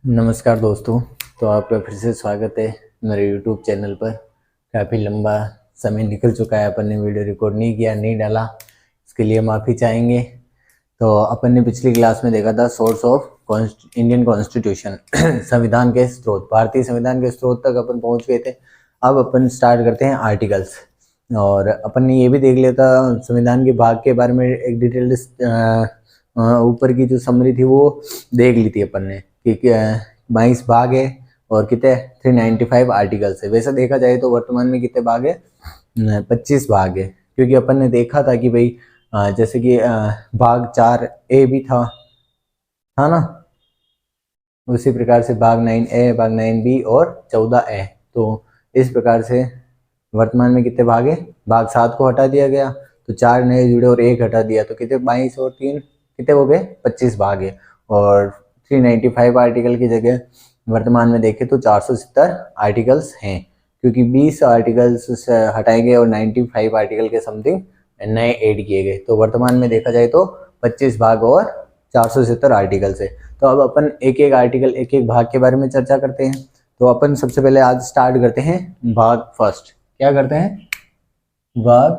नमस्कार दोस्तों। तो आपका फिर से स्वागत है मेरे YouTube चैनल पर। काफ़ी लंबा समय निकल चुका है, अपन ने वीडियो रिकॉर्ड नहीं किया, नहीं डाला, इसके लिए माफ़ी चाहेंगे। तो अपन ने पिछली क्लास में देखा था सोर्स ऑफ इंडियन कॉन्स्टिट्यूशन संविधान के स्रोत, भारतीय संविधान के स्रोत तक अपन पहुंच गए थे। अब अपन स्टार्ट करते हैं आर्टिकल्स, और अपन ने ये भी देख लिया था संविधान के भाग के बारे में, एक डिटेल्ड ऊपर की जो समरी थी वो देख ली थी अपन ने कि 22 भाग है और कितने 395 आर्टिकल्स है। वैसे देखा जाए तो वर्तमान में कितने भाग है, 25 भाग है, क्योंकि अपन ने देखा था कि भाई जैसे कि भाग 4A भी था ना, उसी प्रकार से भाग 9A, भाग 9B और 14A। तो इस प्रकार से वर्तमान में कितने भाग है, भाग 7 को हटा दिया गया तो 4 नए जुड़े और 1 हटा दिया, तो कितने 22 और 3 कितने हो गए, 25 भाग है। और 395 आर्टिकल की जगह वर्तमान में देखें तो 470 आर्टिकल्स हैं, क्योंकि 20 आर्टिकल्स हटाएंगे और 95 आर्टिकल के समथिंग नए ऐड किए गए। तो वर्तमान में देखा जाए तो 25 भाग और 470 आर्टिकल्स है। तो अब अपन एक एक आर्टिकल, एक एक भाग के बारे में चर्चा करते हैं। तो अपन सबसे पहले आज स्टार्ट करते हैं भाग फर्स्ट। क्या करते हैं, भाग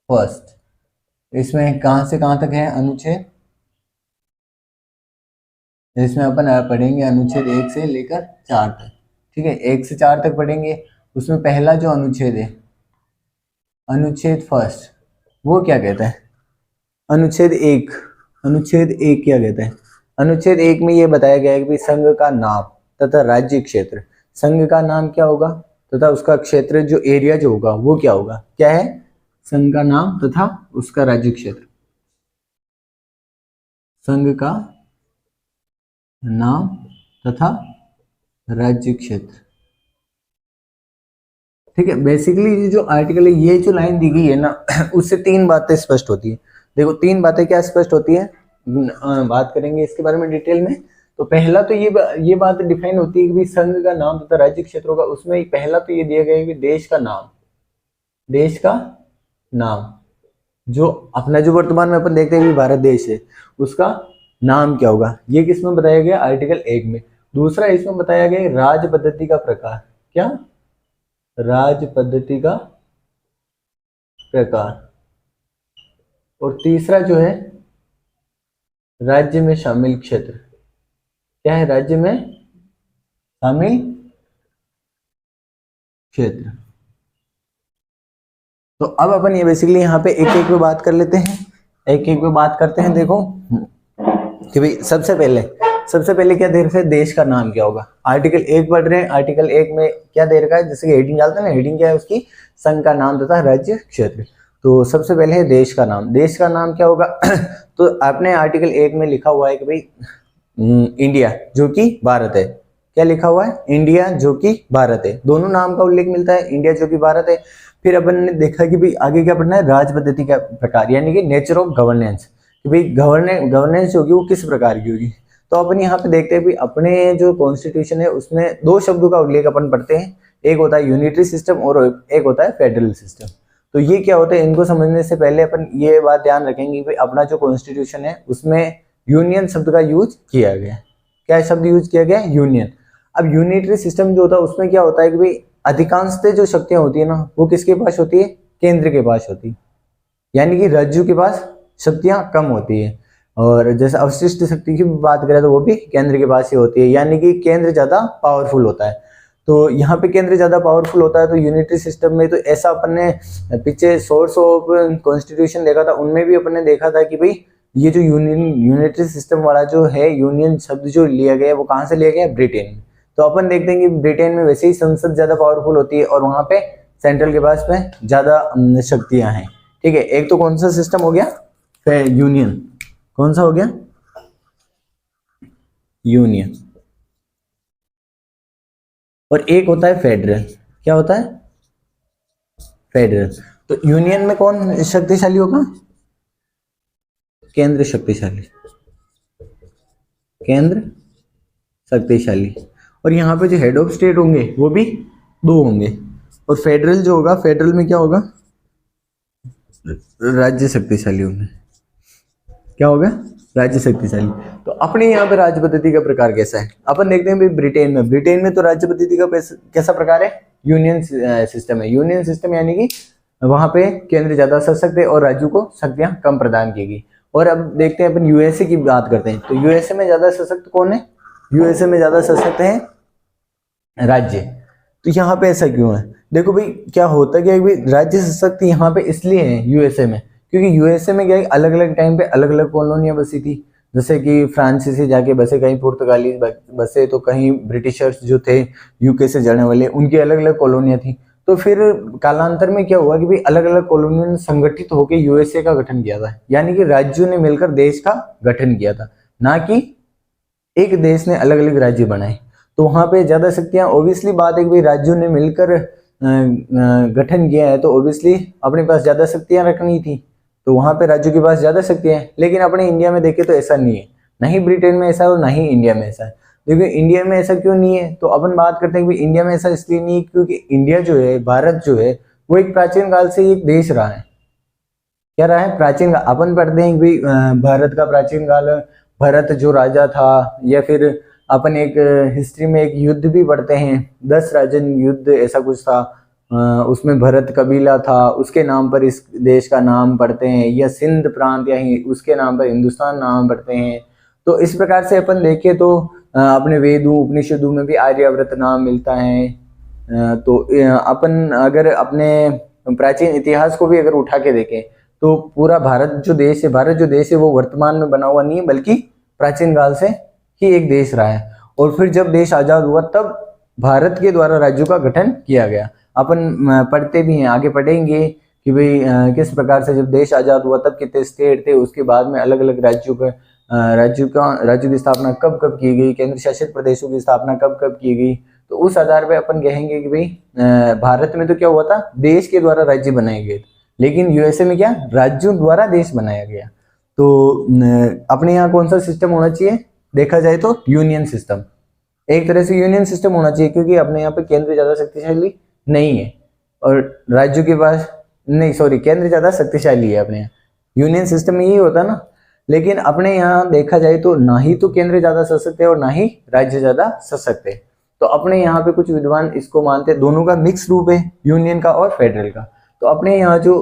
फर्स्ट। इसमें कहाँ से कहाँ तक है अनुच्छेद, इसमें अपन पढ़ेंगे अनुच्छेद 1 से लेकर 4 तक। ठीक है, 1 से 4 तक पढ़ेंगे। उसमें पहला जो अनुच्छेद है, अनुच्छेद फर्स्ट, वो क्या कहता है, अनुच्छेद 1। अनुच्छेद 1 क्या कहता है, अनुच्छेद 1 में ये बताया गया है कि संघ का नाम तथा राज्य क्षेत्र, संघ का नाम क्या होगा तथा उसका क्षेत्र जो एरिया जो होगा वो क्या होगा, क्या है, संघ का नाम तथा उसका राज्य क्षेत्र, संघ का नाम तथा राज्य क्षेत्र। ठीक है, बेसिकली जो आर्टिकल है, ये जो लाइन दी गई है ना उससे 3 बातें स्पष्ट होती है। देखो 3 बातें क्या स्पष्ट होती है, बात करेंगे इसके बारे में डिटेल में। तो पहला तो ये बात डिफाइन होती है कि संघ का नाम तथा राज्य क्षेत्रों का, उसमें पहला तो ये दिया गया है कि देश का नाम, देश का नाम, जो अपना जो वर्तमान में अपन देखते हैं कि भारत देश है, उसका नाम क्या होगा, ये किसमें बताया गया, आर्टिकल 1 में। दूसरा इसमें बताया गया राज पद्धति का प्रकार, क्या, राज पद्धति का प्रकार। और तीसरा जो है राज्य में शामिल क्षेत्र, क्या है, राज्य में शामिल क्षेत्र। तो अब अपन ये बेसिकली यहाँ पे एक एक पे बात कर लेते हैं, एक एक पे बात करते हैं। देखो कि भाई सबसे पहले क्या दे रखा है, देश का नाम क्या होगा। आर्टिकल 1 पढ़ रहे हैं, आर्टिकल 1 में क्या दे रखा है, जैसे कि हेडिंग डालते हैं ना, हेडिंग क्या है उसकी, संघ का नाम तथा राज्य क्षेत्र। तो सबसे पहले है देश का नाम। देश का नाम क्या होगा तो आपने आर्टिकल 1 में लिखा हुआ है कि भाई इंडिया जो कि भारत है, क्या लिखा हुआ है, इंडिया जो कि भारत है। दोनों नाम का उल्लेख मिलता है, इंडिया जो कि भारत है। फिर अपन ने देखा कि भाई आगे क्या पढ़ना है, राज पद्धति का प्रकार, यानी कि नेचर ऑफ गवर्नेंस, कि भाई गवर्नेंस होगी वो किस प्रकार की होगी। तो अपन यहाँ पे देखते हैं भी अपने जो कॉन्स्टिट्यूशन है उसमें 2 शब्दों का उल्लेख अपन पढ़ते हैं, एक होता है यूनिटरी सिस्टम और एक होता है फेडरल सिस्टम। तो ये क्या होता है, इनको समझने से पहले अपन ये बात ध्यान रखेंगे कि अपना जो कॉन्स्टिट्यूशन है उसमें यूनियन शब्द का यूज किया गया। क्या शब्द यूज किया गया, यूनियन। अब यूनिटरी सिस्टम जो होता है उसमें क्या होता है कि भाई अधिकांशतः जो शक्तियां होती है ना वो किसके पास होती है, केंद्र के पास होती है, यानी कि राज्यों के पास शक्तियां कम होती है। और जैसे अवशिष्ट शक्ति की बात करें तो वो भी केंद्र के पास ही होती है, यानी कि केंद्र ज्यादा पावरफुल होता है। तो यहाँ पे केंद्र ज्यादा पावरफुल होता है। तो यूनिटरी सिस्टम में तो ऐसा अपन ने पीछे सोर्स ऑफ कॉन्स्टिट्यूशन देखा था, उनमें भी अपन ने देखा था कि भाई ये जो यूनिटरी सिस्टम वाला जो है, यूनियन शब्द जो लिया गया वो कहाँ से लिया गया, ब्रिटेन। तो अपन देखते हैं कि ब्रिटेन में वैसे ही संसद ज्यादा पावरफुल होती है और वहां पे सेंट्रल के पास में ज्यादा शक्तियां हैं। ठीक है, एक तो कौन सा सिस्टम हो गया, यूनियन, कौन सा हो गया, यूनियन। और एक होता है फेडरल, क्या होता है, फेडरल। तो यूनियन में कौन शक्तिशाली होगा, केंद्र शक्तिशाली, केंद्र शक्तिशाली। और यहाँ पे जो हेड ऑफ स्टेट होंगे वो भी 2 होंगे। और फेडरल जो होगा, फेडरल में क्या होगा, राज्य शक्तिशाली होंगे, क्या होगा, राज्य शक्तिशाली। तो अपने यहाँ पे राज्य पद्धति का प्रकार कैसा है, अपन देखते हैं भाई ब्रिटेन में तो राज्य पद्धति का कैसा प्रकार है, यूनियन सिस्टम है। यूनियन सिस्टम यानी कि वहां पे केंद्र ज्यादा सशक्त है और राज्यों को शक्तियां कम प्रदान की गई। और अब देखते हैं अपन यूएसए की बात करते हैं, तो यूएसए में ज्यादा सशक्त कौन है, यूएसए में ज्यादा सशक्त है राज्य। तो यहाँ पे ऐसा क्यों है, देखो भाई क्या होता है कि भाई राज्य सशक्त यहाँ पे इसलिए है यूएसए में, क्योंकि यूएसए में क्या है अलग अलग टाइम पे अलग अलग कॉलोनियां बसी थी। जैसे कि फ्रांसीसी जाके बसे, कहीं पुर्तगाली बसे, तो कहीं ब्रिटिशर्स जो थे यूके से जाने वाले, उनकी अलग अलग कॉलोनियां थी। तो फिर कालांतर में क्या हुआ कि भाई अलग अलग कॉलोनियों ने संगठित होकर यूएसए का गठन किया था, यानी कि राज्यों ने मिलकर देश का गठन किया था, ना कि एक देश ने अलग अलग राज्य बनाए। तो वहां पे ज्यादा शक्तियां, ऑब्वियसली बात है कि भाई राज्यों ने मिलकर गठन किया है तो ऑब्वियसली अपने पास ज्यादा शक्तियां रखनी थी, तो वहां पे राज्यों के पास ज्यादा शक्तियां हैं। लेकिन अपने इंडिया में देखें तो ऐसा नहीं है, ना ही ब्रिटेन में ऐसा है और ना ही इंडिया में ऐसा है। देखिए इंडिया में ऐसा क्यों नहीं है, तो अपन बात करते हैं कि इंडिया में ऐसा इसलिए नहीं है क्योंकि इंडिया जो है, भारत जो है, वो एक प्राचीन काल से एक देश रहा है। क्या रहा है, प्राचीन काल। अपन पढ़ते हैं कि भारत का प्राचीन काल, भरत जो राजा था, या फिर अपन एक हिस्ट्री में एक युद्ध भी पढ़ते हैं, 10 राजन युद्ध ऐसा कुछ था, उसमें भरत कबीला था, उसके नाम पर इस देश का नाम पढ़ते हैं, या सिंध प्रांत या उसके नाम पर हिंदुस्तान नाम पढ़ते हैं। तो इस प्रकार से अपन देखें तो अपने वेदों उपनिषदों में भी आर्यावर्त नाम मिलता है। तो अपन अगर अपने प्राचीन इतिहास को भी अगर उठा के देखें तो पूरा भारत जो देश है वो वर्तमान में बना हुआ नहीं है, बल्कि प्राचीन काल से ही एक देश रहा है। और फिर जब देश आजाद हुआ तब भारत के द्वारा राज्यों का गठन किया गया। अपन पढ़ते भी हैं, आगे पढ़ेंगे कि भाई किस प्रकार से जब देश आजाद हुआ तब कितने स्टेट थे, उसके बाद में अलग अलग राज्यों की स्थापना कब कब की गई, केंद्र शासित प्रदेशों की स्थापना कब कब की गई। तो उस आधार पर अपन कहेंगे कि भाई भारत में तो क्या हुआ था, देश के द्वारा राज्य बनाए गए, लेकिन यूएसए में क्या, राज्यों द्वारा देश बनाया गया। तो अपने यहाँ कौन सा सिस्टम होना चाहिए, देखा जाए तो यूनियन सिस्टम, एक तरह से यूनियन सिस्टम होना चाहिए, क्योंकि अपने यहाँ पे केंद्र ज्यादा शक्तिशाली नहीं है और राज्यों के पास नहीं, सॉरी, केंद्र ज्यादा शक्तिशाली है अपने यहाँ। यूनियन सिस्टम में यही होता ना, लेकिन अपने यहाँ देखा जाए तो ना ही तो केंद्र ज्यादा सशक्त है और ना ही राज्य ज्यादा सशक्त है। तो अपने यहाँ पे कुछ विद्वान इसको मानते हैं दोनों का मिक्स रूप है, यूनियन का और फेडरल का। तो अपने यहाँ जो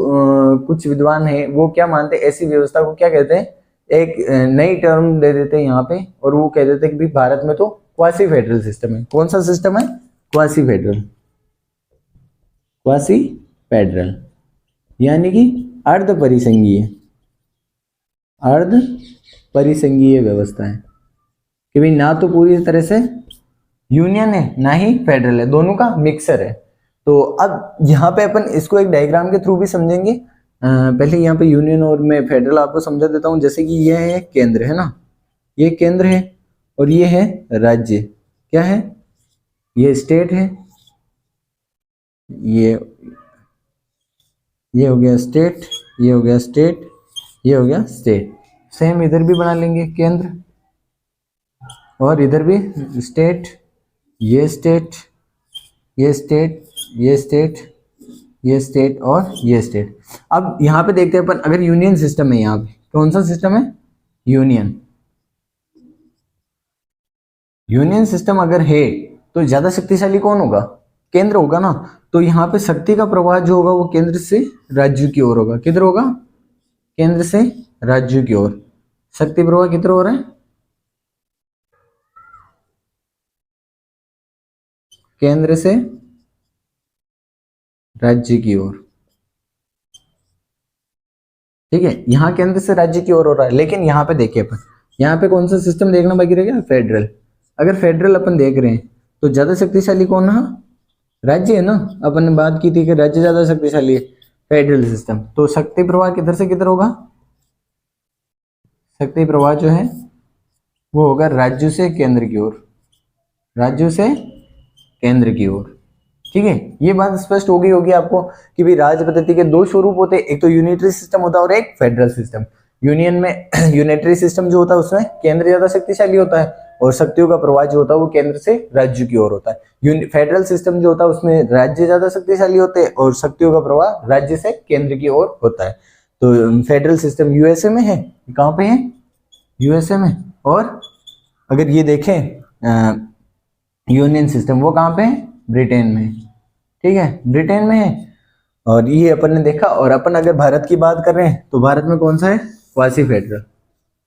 कुछ विद्वान हैं वो क्या मानते हैं, ऐसी व्यवस्था को क्या कहते हैं, एक नई टर्म दे देते हैं यहाँ पे, और वो कह देते हैं कि भारत में तो क्वासी फेडरल सिस्टम है। कौन सा सिस्टम है, क्वासी फेडरल। क्वासी फेडरल यानी कि अर्ध परिसंघीय व्यवस्था है, कि भाई ना तो पूरी तरह से यूनियन है ना ही फेडरल है, दोनों का मिक्सर है। तो अब यहाँ पे अपन इसको एक डायग्राम के थ्रू भी समझेंगे। पहले यहाँ पे यूनियन और मैं फेडरल आपको समझा देता हूँ। जैसे कि ये है केंद्र, है ना, ये केंद्र है और ये है राज्य, क्या है, ये स्टेट है, ये हो गया स्टेट, ये हो गया स्टेट, ये हो गया स्टेट। सेम इधर भी बना लेंगे केंद्र, और इधर भी स्टेट, ये स्टेट, ये स्टेट, ये स्टेट, ये स्टेट और ये स्टेट। अब यहाँ पे देखते हैं अपन, अगर यूनियन सिस्टम है, यहाँ पे कौन सा सिस्टम है, यूनियन सिस्टम अगर है तो ज्यादा शक्तिशाली कौन होगा, केंद्र होगा ना। तो यहाँ पे शक्ति का प्रवाह जो होगा वो केंद्र से राज्यों की ओर होगा। किधर होगा, केंद्र से राज्यों की ओर। शक्ति प्रवाह किधर हो रहा है, केंद्र से राज्य की ओर, ठीक है। यहाँ केंद्र से राज्य की ओर हो रहा है, लेकिन यहाँ पे देखिए अपन, यहाँ पे कौन सा सिस्टम देखना बाकी रह गया, फेडरल। अगर फेडरल अपन देख रहे हैं तो ज्यादा शक्तिशाली कौन है, राज्य है ना। अपन ने बात की थी कि राज्य ज्यादा शक्तिशाली है, फेडरल सिस्टम। तो शक्ति प्रवाह किधर से किधर होगा, शक्ति प्रवाह जो है वो होगा राज्यों से केंद्र की ओर, राज्यों से केंद्र की ओर, ठीक है। ये बात स्पष्ट हो गई होगी आपको कि भाई राज्य पद्धति के दो स्वरूप होते हैं, एक तो यूनिटरी सिस्टम होता है और एक फेडरल सिस्टम। यूनियन में यूनिटरी सिस्टम जो होता है उसमें केंद्र ज्यादा शक्तिशाली होता है और शक्तियों का प्रवाह जो होता है वो केंद्र से राज्य की ओर होता है। फेडरल सिस्टम जो होता है उसमें राज्य ज्यादा शक्तिशाली होते हैं और शक्तियों का प्रवाह राज्य से केंद्र की ओर होता है। तो फेडरल सिस्टम यूएसए में है, कहाँ पे है, यूएसए में। और अगर ये देखें यूनियन सिस्टम, वो कहाँ पे है? ब्रिटेन में। ठीक है, ब्रिटेन में है। और ये अपन ने देखा। और अपन अगर भारत की बात कर रहे हैं तो भारत में कौन सा है? Quasi federal.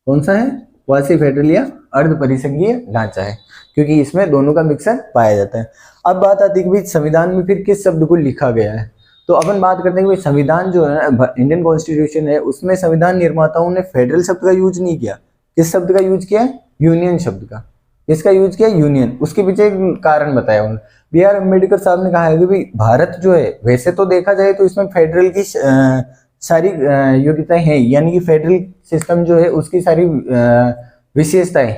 कौन सा है? क्वासी फेडरल या अर्ध परिसंघीय ढांचा है, क्योंकि इसमें दोनों का मिक्सर पाया जाता है। अब बात आती है कि भाई संविधान में फिर किस शब्द को लिखा गया है। तो अपन बात करते हैं कि भाई संविधान जो है इंडियन कॉन्स्टिट्यूशन है, उसमें संविधान निर्माताओं ने फेडरल शब्द का यूज नहीं किया। किस शब्द का यूज किया है? यूनियन शब्द का। इसका यूज किया यूनियन। उसके पीछे एक कारण बताया उन्होंने। बी आर अम्बेडकर साहब ने कहा है कि भाई भारत जो है, वैसे तो देखा जाए तो इसमें फेडरल की सारी योग्यताएं हैं, यानी कि फेडरल सिस्टम जो है उसकी सारी विशेषताएं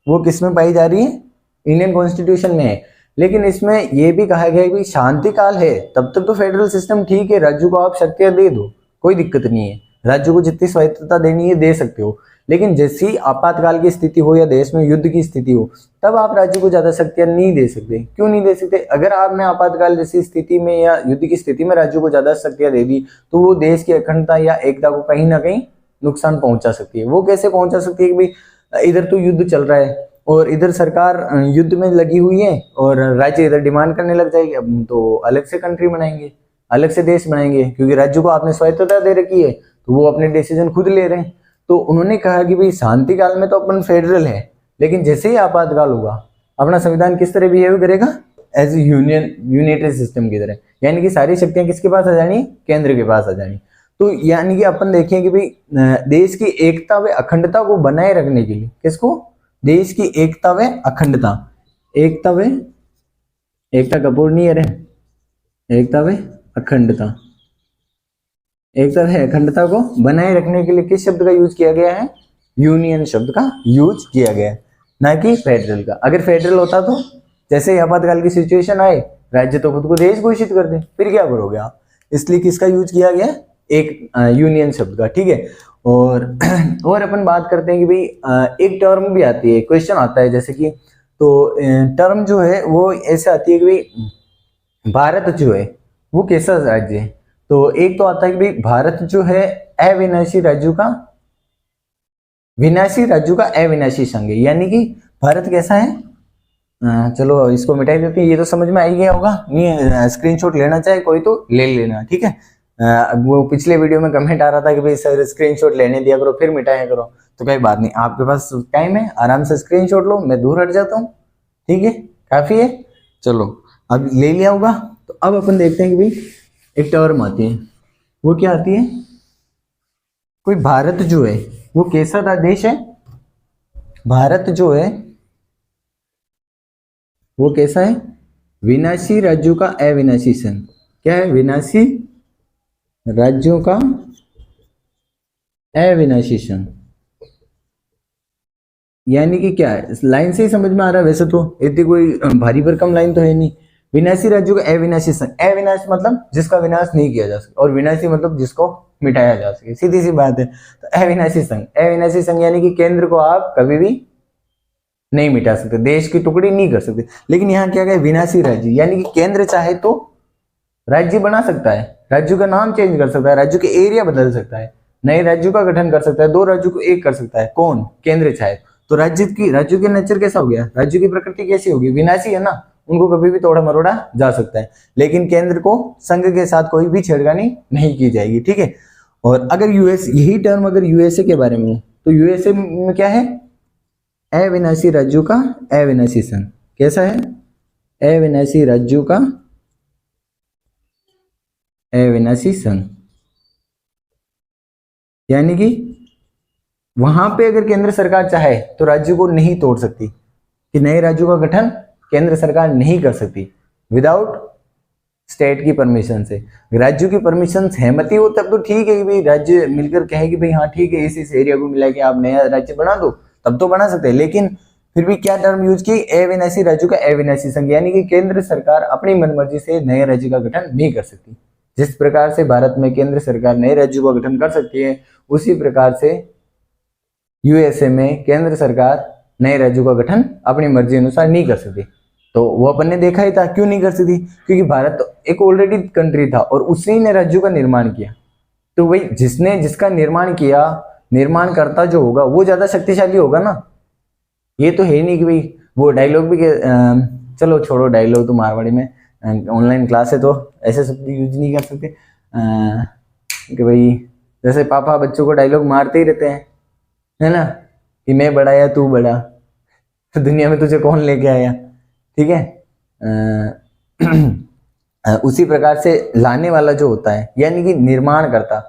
वो किस में पाई जा रही है? इंडियन कॉन्स्टिट्यूशन में है। लेकिन इसमें यह भी कहा गया है कि शांति काल है तब तक तो फेडरल सिस्टम ठीक है, राज्यों को आप शक्तियां दे दो, कोई दिक्कत नहीं है, राज्यों को जितनी स्वायत्तता देनी है दे सकते हो। लेकिन जैसी आपातकाल की स्थिति हो या देश में युद्ध की स्थिति हो, तब आप राज्य को ज्यादा शक्तियां नहीं दे सकते। क्यों नहीं दे सकते? अगर आपने आपातकाल जैसी स्थिति में या युद्ध की स्थिति में राज्यों को ज्यादा शक्तियां दे दी तो वो देश की अखंडता या एकता को कहीं ना कहीं नुकसान पहुंचा सकती है। वो कैसे पहुंचा सकती है कि भाई इधर तो युद्ध चल रहा है और इधर सरकार युद्ध में लगी हुई है और राज्य इधर डिमांड करने लग जाएगी, अब तो अलग से कंट्री बनाएंगे, अलग से देश बनाएंगे, क्योंकि राज्यों को आपने स्वायत्तता दे रखी है तो वो अपने डिसीजन खुद ले रहे हैं। तो उन्होंने कहा कि भाई शांति काल में तो अपन फेडरल है, लेकिन जैसे ही आपातकाल होगा अपना संविधान किस तरह बिहेव करेगा? एज यूनिटेड सिस्टम की तरह, यानी कि सारी शक्तियां किसके पास आ जानी? केंद्र के पास आ जानी। तो यानी कि अपन देखें कि भाई देश की एकता व अखंडता को बनाए रखने के लिए, किसको? देश की एकता व अखंडता, एकता कपूर नहीं है, एकता व अखंडता, एकता व अखंडता को बनाए रखने के लिए किस शब्द का यूज किया गया है? यूनियन शब्द का यूज किया गया है, ना कि फेडरल का। अगर फेडरल होता तो जैसे ही आपातकाल की सिचुएशन आए राज्य तो खुद को देश घोषित कर दे, फिर क्या करोगे आप? इसलिए किसका यूज किया गया? एक यूनियन शब्द का। ठीक है। और अपन बात करते हैं कि भाई एक टर्म भी आती है, क्वेश्चन आता है जैसे कि, तो टर्म जो है वो ऐसे आती है कि भाई भारत जो है वो कैसा राज्य है। तो एक तो आता है कि भाई भारत जो है अविनाशी राज्यों का विनाशी राज्यों का अविनाशी संघ है, यानी कि भारत कैसा है? चलो इसको मिटाई देते हैं, ये तो समझ में आ ही गया होगा। नहीं स्क्रीनशॉट लेना चाहे कोई तो ले लेना, ठीक है। वो पिछले वीडियो में कमेंट आ रहा था कि भाई सर स्क्रीनशॉट लेने दिया करो फिर मिटाया करो, तो कोई बात नहीं, आपके पास टाइम है, आराम से स्क्रीनशॉट लो, मैं दूर हट जाता हूँ, ठीक है, काफी है। चलो अब ले लिया होगा। तो अब अपन देखते हैं कि भाई एक टर्म आती है, वो क्या आती है? कोई भारत जो है वो कैसा देश है? भारत जो है वो कैसा है? विनाशी राज्यों का अविनाशी संघ। क्या है? विनाशी राज्यों का अविनाशी संघ। यानी कि क्या है? इस लाइन से ही समझ में आ रहा है, वैसे तो इतनी कोई भारी भरकम लाइन तो है नहीं। विनाशी राज्यों का अविनाशी संघ, अविनाश मतलब जिसका विनाश नहीं किया जा सके, और विनाशी मतलब जिसको मिटाया जा सके, सीधी सी बात है। तो अविनाशी संघ, अविनाशी संघ यानी कि केंद्र को आप कभी भी नहीं मिटा सकते, देश की टुकड़ी नहीं कर सकते। लेकिन यहाँ क्या है? विनाशी राज्य, यानी कि केंद्र चाहे तो राज्य बना सकता है, राज्यों का नाम चेंज कर सकता है, राज्यों के एरिया बदल सकता है, नए राज्यों का गठन कर सकता है, दो राज्यों को एक कर सकता है। कौन? केंद्र चाहे तो। राज्यों के नेचर कैसा हो गया? राज्यों की प्रकृति कैसी होगी? विनाशी है ना, उनको कभी भी तोड़ा मरोड़ा जा सकता है। लेकिन केंद्र को संघ के साथ कोई भी छेड़खानी नहीं की जाएगी, ठीक है। और अगर यूएस, यही टर्म अगर यूएसए के बारे में, तो यूएसए में क्या है? अविनाशी राज्यों का अविनाशी संघ। कैसा है? अविनाशी राज्यों का अविनाशी संघ। यानी कि वहां पे अगर केंद्र सरकार चाहे तो राज्यों को नहीं तोड़ सकती, कि नए राज्यों का गठन केंद्र सरकार नहीं कर सकती विदाउट स्टेट की परमिशन से। राज्यों की परमिशन सहमति हो तब तो ठीक है कि भाई राज्य मिलकर कहे कि भाई हाँ ठीक है, इस एरिया को मिला के आप नया राज्य बना दो, तब तो बना सकते हैं। लेकिन फिर भी क्या टर्म यूज की? अविनाशी राज्यों का अविनाशी संघ, यानी कि केंद्र सरकार अपनी मनमर्जी से नए राज्य का गठन नहीं कर सकती। जिस प्रकार से भारत में केंद्र सरकार नए राज्यों का गठन कर सकती है, उसी प्रकार से यूएसए में केंद्र सरकार नए राज्यों का गठन अपनी मर्जी अनुसार नहीं कर सकती। तो वो अपन ने देखा ही था, क्यों नहीं कर सकती? क्योंकि भारत तो एक ऑलरेडी कंट्री था और उसी ने राज्यों का निर्माण किया। तो भाई जिसने जिसका निर्माण किया, निर्माणकर्ता जो होगा वो ज्यादा शक्तिशाली होगा ना। ये तो है नहीं कि भाई वो डायलॉग भी चलो छोड़ो डायलॉग, तो मारवाड़ी में ऑनलाइन क्लास है तो ऐसे शब्द यूज नहीं कर सकते कि भाई जैसे पापा बच्चों को डायलॉग मारते ही रहते हैं, है ना, कि मैं बड़ा या तू बड़ा, तो दुनिया में तुझे कौन लेके आया, ठीक है। उसी प्रकार से लाने वाला जो होता है, यानी कि निर्माण करता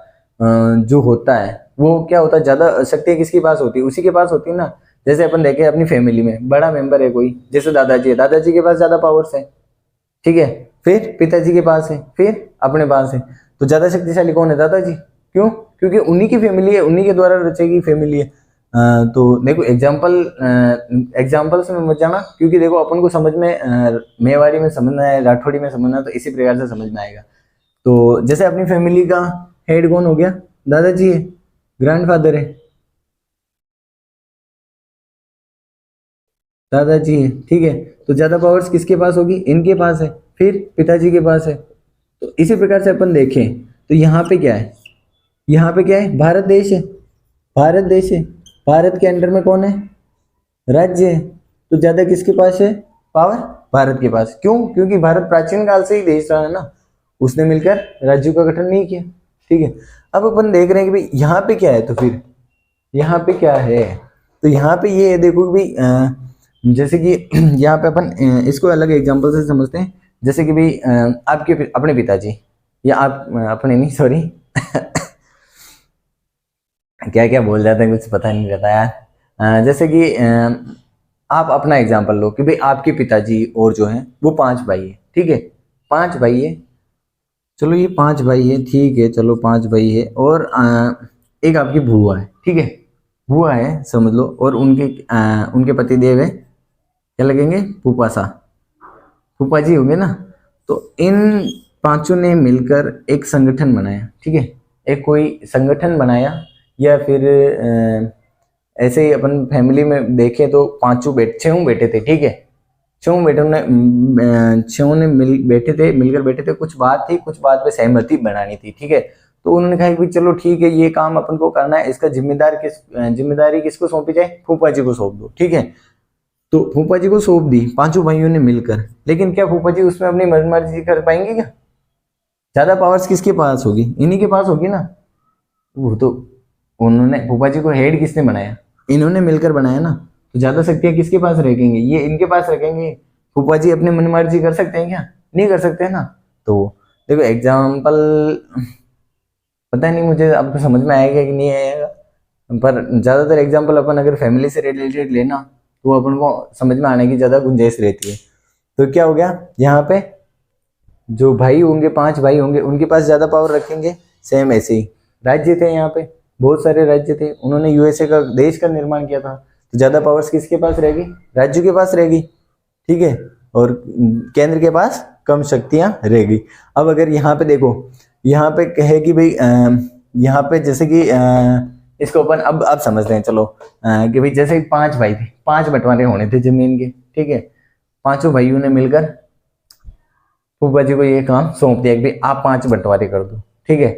जो होता है, वो क्या होता है, ज्यादा शक्ति किसके पास होती है, उसी के पास होती है ना। जैसे अपन देखें अपनी फैमिली में बड़ा मेंबर है कोई, जैसे दादाजी है, दादाजी के पास ज्यादा पावर्स है, ठीक है, फिर पिताजी के पास है, फिर अपने पास है, तो ज्यादा शक्तिशाली कौन है, दादाजी। क्यों? क्योंकि उन्हीं की फैमिली है, उन्हीं के द्वारा रचेगी फैमिली है। तो देखो एग्जाम्पल से मत जाना, क्योंकि देखो अपन को समझ में मेवाड़ी में समझना है, राठौड़ी में समझना है, तो इसी प्रकार से समझ में आएगा। तो जैसे अपनी फैमिली का हेड कौन हो गया, दादाजी है, ग्रैंडफादर है, दादाजी है, ठीक है। तो ज्यादा पावर्स किसके पास होगी, इनके पास है, फिर पिताजी के पास है। तो इसी प्रकार से अपन देखें तो यहाँ पे क्या है, यहाँ पे क्या है, भारत देश है, भारत देश है, भारत के अंडर में कौन है, राज्य है। तो ज्यादा किसके पास है पावर, भारत के पास। क्यों? क्योंकि भारत प्राचीन काल से ही देश रहा है ना, उसने मिलकर राज्यों का गठन नहीं किया, ठीक है। अब अपन देख रहे हैं कि भाई यहाँ पे क्या है, तो फिर यहाँ पे क्या है, तो यहाँ पे ये है, देखो कि भाई जैसे कि यहाँ पे अपन इसको अलग एग्जांपल से समझते हैं। जैसे कि भाई आपके अपने पिताजी, या आप अपने नहीं सॉरी क्या क्या बोल जाते हैं कुछ पता नहीं रहता यार। जैसे कि आप अपना एग्जांपल लो कि भाई आपके पिताजी और जो हैं वो 5 भाई है, ठीक है, 5 भाई है, चलो ये 5 भाई है, ठीक है, चलो 5 भाई है, और एक आपकी बुआ है, ठीक है, बुआ है समझ लो, और उनके पति देव है, क्या लगेंगे, फूफा सा, फूफा जी होंगे ना। तो इन 5 ने मिलकर एक संगठन बनाया, ठीक है, एक कोई संगठन बनाया, या फिर ऐसे ही अपन फैमिली में देखें तो 6 बेटे थे, ठीक है, 6 मिलकर बैठे थे, कुछ बात थी, कुछ बात पे सहमति बनानी थी, ठीक है। तो उन्होंने कहा कि चलो ठीक है, ये काम अपन को करना है, इसका जिम्मेदारी किसको सौंपी जाए, फूफा जी को सौंप दो, ठीक है। तो फूफा जी को सौंप दी 5 भाइयों ने मिलकर, लेकिन क्या फूफा जी उसमें अपनी मर्जी कर पाएंगे क्या? ज्यादा पावर्स किसके पास होगी, इन्हीं के पास होगी ना। वो तो उन्होंने, फूफा जी को हेड किसने बनाया, इन्होंने मिलकर बनाया ना, तो ज्यादा शक्तियां किसके पास रखेंगे, ये इनके पास रखेंगे। फूफा जी अपने मन मर्जी कर सकते हैं क्या? नहीं कर सकते ना। तो देखो एग्जाम्पल पता नहीं मुझे आपको समझ में आएगा कि नहीं आएगा, पर ज्यादातर एग्जाम्पल अपन अगर फैमिली से रिलेटेड लेना तो अपन को समझ में आने की ज्यादा गुंजाइश रहती है। तो क्या हो गया, यहाँ पे जो भाई होंगे, 5 भाई होंगे, उनके पास ज्यादा पावर रखेंगे। सेम ऐसे ही राज्य थे, यहाँ पे बहुत सारे राज्य थे, उन्होंने यूएसए का देश का निर्माण किया था, तो ज्यादा पावर्स किसके पास रहेगी, राज्यों के पास रहेगी, ठीक है, और केंद्र के पास कम शक्तियां रहेगी। अब अगर यहाँ पे देखो, यहाँ पे कहे कि भाई यहाँ पे जैसे कि इसको अपन अब समझते हैं, चलो कि भाई जैसे 5 भाई थे, 5 बंटवारे होने थे जमीन के, ठीक है, 5 भाइयों ने मिलकर फूफा जी को ये काम सौंप दिया कि भाई आप 5 बंटवारे कर दो, ठीक है।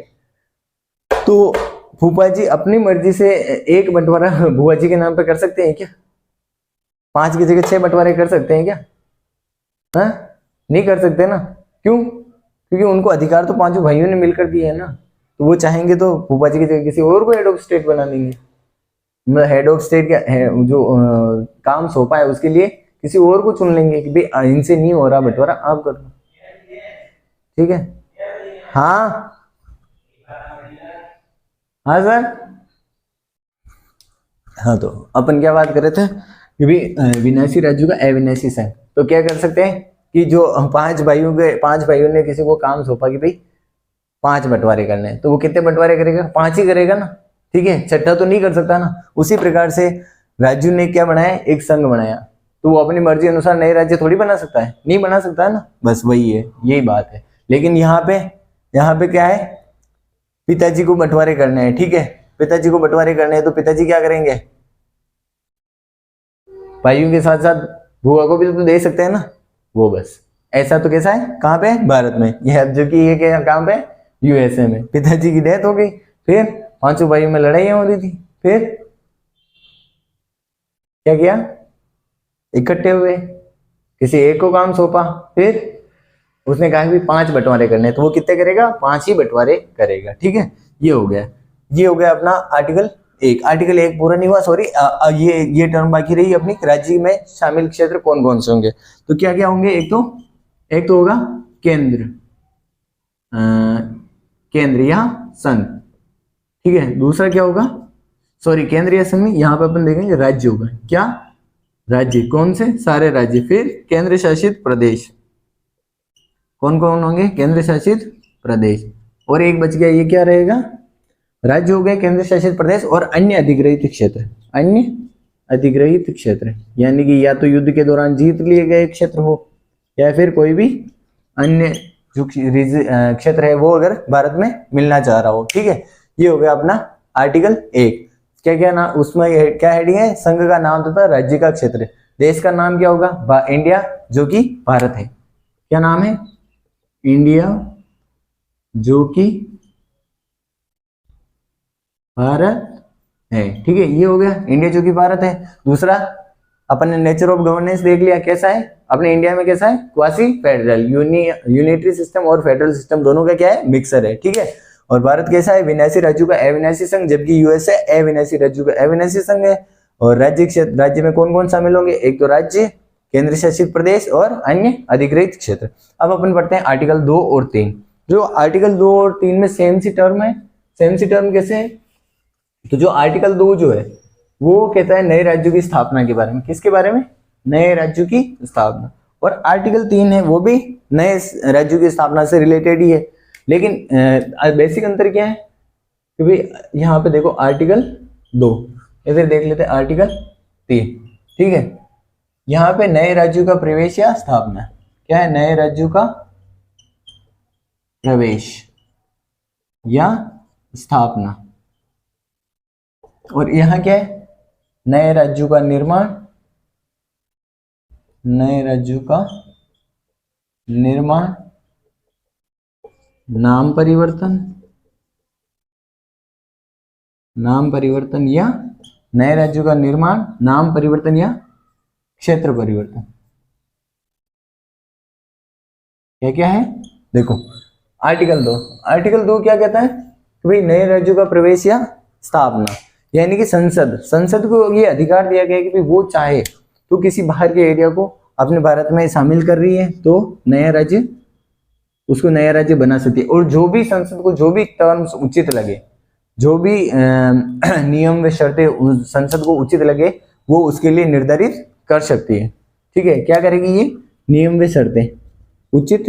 तो फूफा जी अपनी मर्जी से एक बंटवारा बुआ जी के नाम पे कर सकते हैं क्या? 5 की जगह 6 बंटवारे कर सकते हैं क्या? हाँ, नहीं कर सकते ना। क्यों? क्योंकि उनको अधिकार तो 5 भाइयों ने मिलकर दिए है ना, तो वो चाहेंगे तो फूफा जी की जगह किसी और को हेड ऑफ स्टेट बना देंगे। मतलब हेड ऑफ स्टेट क्या है, जो काम सौंपा है उसके लिए किसी और को चुन लेंगे कि भाई इनसे नहीं हो रहा बंटवारा, आप कर दो, ठीक है। हाँ हाँ सर, हाँ तो अपन क्या बात कर रहे थे कि भाई विनाशी राज्यों का अविनाशी संघ। तो क्या कर सकते हैं कि जो 5 भाइयों ने किसी को काम सौंपा कि भाई 5 बंटवारे करने हैं, तो वो कितने बंटवारे करेगा, 5 ही करेगा ना, ठीक है, छठा तो नहीं कर सकता ना। उसी प्रकार से राज्यों ने क्या बनाया, एक संघ बनाया, तो वो अपनी मर्जी अनुसार नए राज्य थोड़ी बना सकता है, नहीं बना सकता है ना, बस वही है, यही बात है। लेकिन यहाँ पे क्या है, पिताजी को बंटवारे करने हैं, ठीक है, पिताजी को बंटवारे करने हैं, तो पिताजी क्या करेंगे, भाइयों के साथ साथ बुआ को भी तो दे सकते हैं ना, वो बस ऐसा तो कैसा है, कहाँ पे, भारत में, ये जो कि ये कहाँ पे, यूएसए में। पिताजी की डेथ हो गई, फिर 5 भाइयों में लड़ाइयाँ हो रही थी, फिर क्या किया, इकट्ठे हुए, किसी एक को काम सौंपा, फिर उसने कहा कि 5 बंटवारे करने, तो वो कितने करेगा, 5 ही बंटवारे करेगा। ठीक है, ये हो गया, ये हो गया अपना आर्टिकल 1। आर्टिकल 1 पूरा नहीं हुआ, सॉरी, ये टर्म बाकी रही अपनी, राज्य में शामिल क्षेत्र कौन कौन से होंगे। तो क्या क्या होंगे, एक तो होगा केंद्र, केंद्र या संघ। ठीक है, दूसरा क्या होगा, सॉरी केंद्र या संघ, यहाँ पे अपन देखेंगे राज्य होगा। क्या, राज्य, कौन से, सारे राज्य। फिर केंद्र शासित प्रदेश, कौन कौन होंगे, केंद्र शासित प्रदेश। और एक बच गया, ये क्या रहेगा, राज्य हो गए, केंद्र शासित प्रदेश और अन्य अधिग्रहित क्षेत्र। अन्य अधिग्रहित क्षेत्र यानी कि या तो युद्ध के दौरान जीत लिए गए क्षेत्र हो, या फिर कोई भी अन्य जो क्षेत्र है वो अगर भारत में मिलना चाह रहा हो। ठीक है, ये हो गया अपना आर्टिकल 1। क्या क्या नाम उसमें, क्या हेडिंग है, संघ का नाम तथा राज्य का क्षेत्र। देश का नाम क्या होगा, इंडिया, जो कि भारत है। क्या नाम है, इंडिया, जो कि भारत है। ठीक है, ये हो गया इंडिया जो कि भारत है। दूसरा, अपन ने नेचर ऑफ गवर्नेंस देख लिया, कैसा है अपने इंडिया में, कैसा है, क्वासी फेडरल, यूनिटरी सिस्टम और फेडरल सिस्टम दोनों का क्या है, मिक्सर है। ठीक है, और भारत कैसा है, विनाशी राज्यों का अविनाशी संघ, जबकि यूएसए अविनाशी राज्यों का अविनाशी संघ है। और राज्य क्षेत्र, राज्य में कौन कौन शामिल होंगे, एक तो राज्य, केंद्र शासित प्रदेश और अन्य अधिग्रहित क्षेत्र। अब अपन पढ़ते हैं आर्टिकल 2 और 3। जो आर्टिकल 2 और 3 में सेम सी टर्म है। सेम सी टर्म कैसे है, तो जो आर्टिकल 2 जो है वो कहता है नए राज्यों की स्थापना के बारे में। किसके बारे में, नए राज्यों की स्थापना। और आर्टिकल 3 है वो भी नए राज्यों की स्थापना से रिलेटेड ही है। लेकिन बेसिक अंतर क्या है कि भाई यहाँ पे देखो आर्टिकल 2, इधर देख लेते हैं आर्टिकल 3। ठीक है, यहाँ पे नए राज्यों का प्रवेश या स्थापना, क्या है, नए राज्यों का प्रवेश या स्थापना। और यहाँ क्या है, नए राज्यों का निर्माण, नए राज्यों का निर्माण, नाम परिवर्तन, नाम परिवर्तन या नए राज्यों का निर्माण, नाम परिवर्तन या क्षेत्र परिवर्तन। क्या क्या है, देखो आर्टिकल 2। आर्टिकल 2 क्या कहता है कि भाई नए राज्यों का प्रवेश या स्थापना, यानी कि संसद को ये अधिकार दिया गया है कि भाई वो चाहे तो किसी बाहर के एरिया को अपने भारत में शामिल कर रही है तो नया राज्य, उसको नया राज्य बना सकती है। और जो भी संसद को जो भी टर्म्स उचित लगे, जो भी नियम व शर्तें संसद को उचित लगे, वो उसके लिए निर्धारित कर सकती है। ठीक है, क्या करेगी ये, नियम व शर्तें, उचित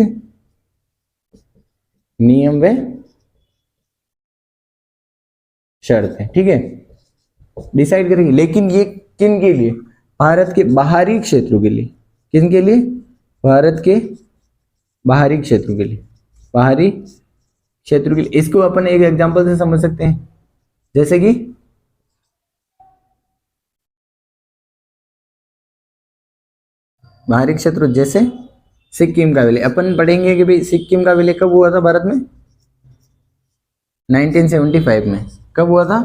नियम व शर्तें, ठीक है, डिसाइड करेगी। लेकिन ये किन के लिए, भारत के बाहरी क्षेत्रों के लिए। किन के लिए, भारत के बाहरी क्षेत्रों के लिए, बाहरी क्षेत्रों के लिए। इसको अपन एक एग्जांपल से समझ सकते हैं, जैसे कि बाहरी क्षेत्र, जैसे सिक्किम का विलय। अपन पढ़ेंगे कि भाई सिक्किम का विलय कब हुआ था भारत में, 1975 में। कब हुआ था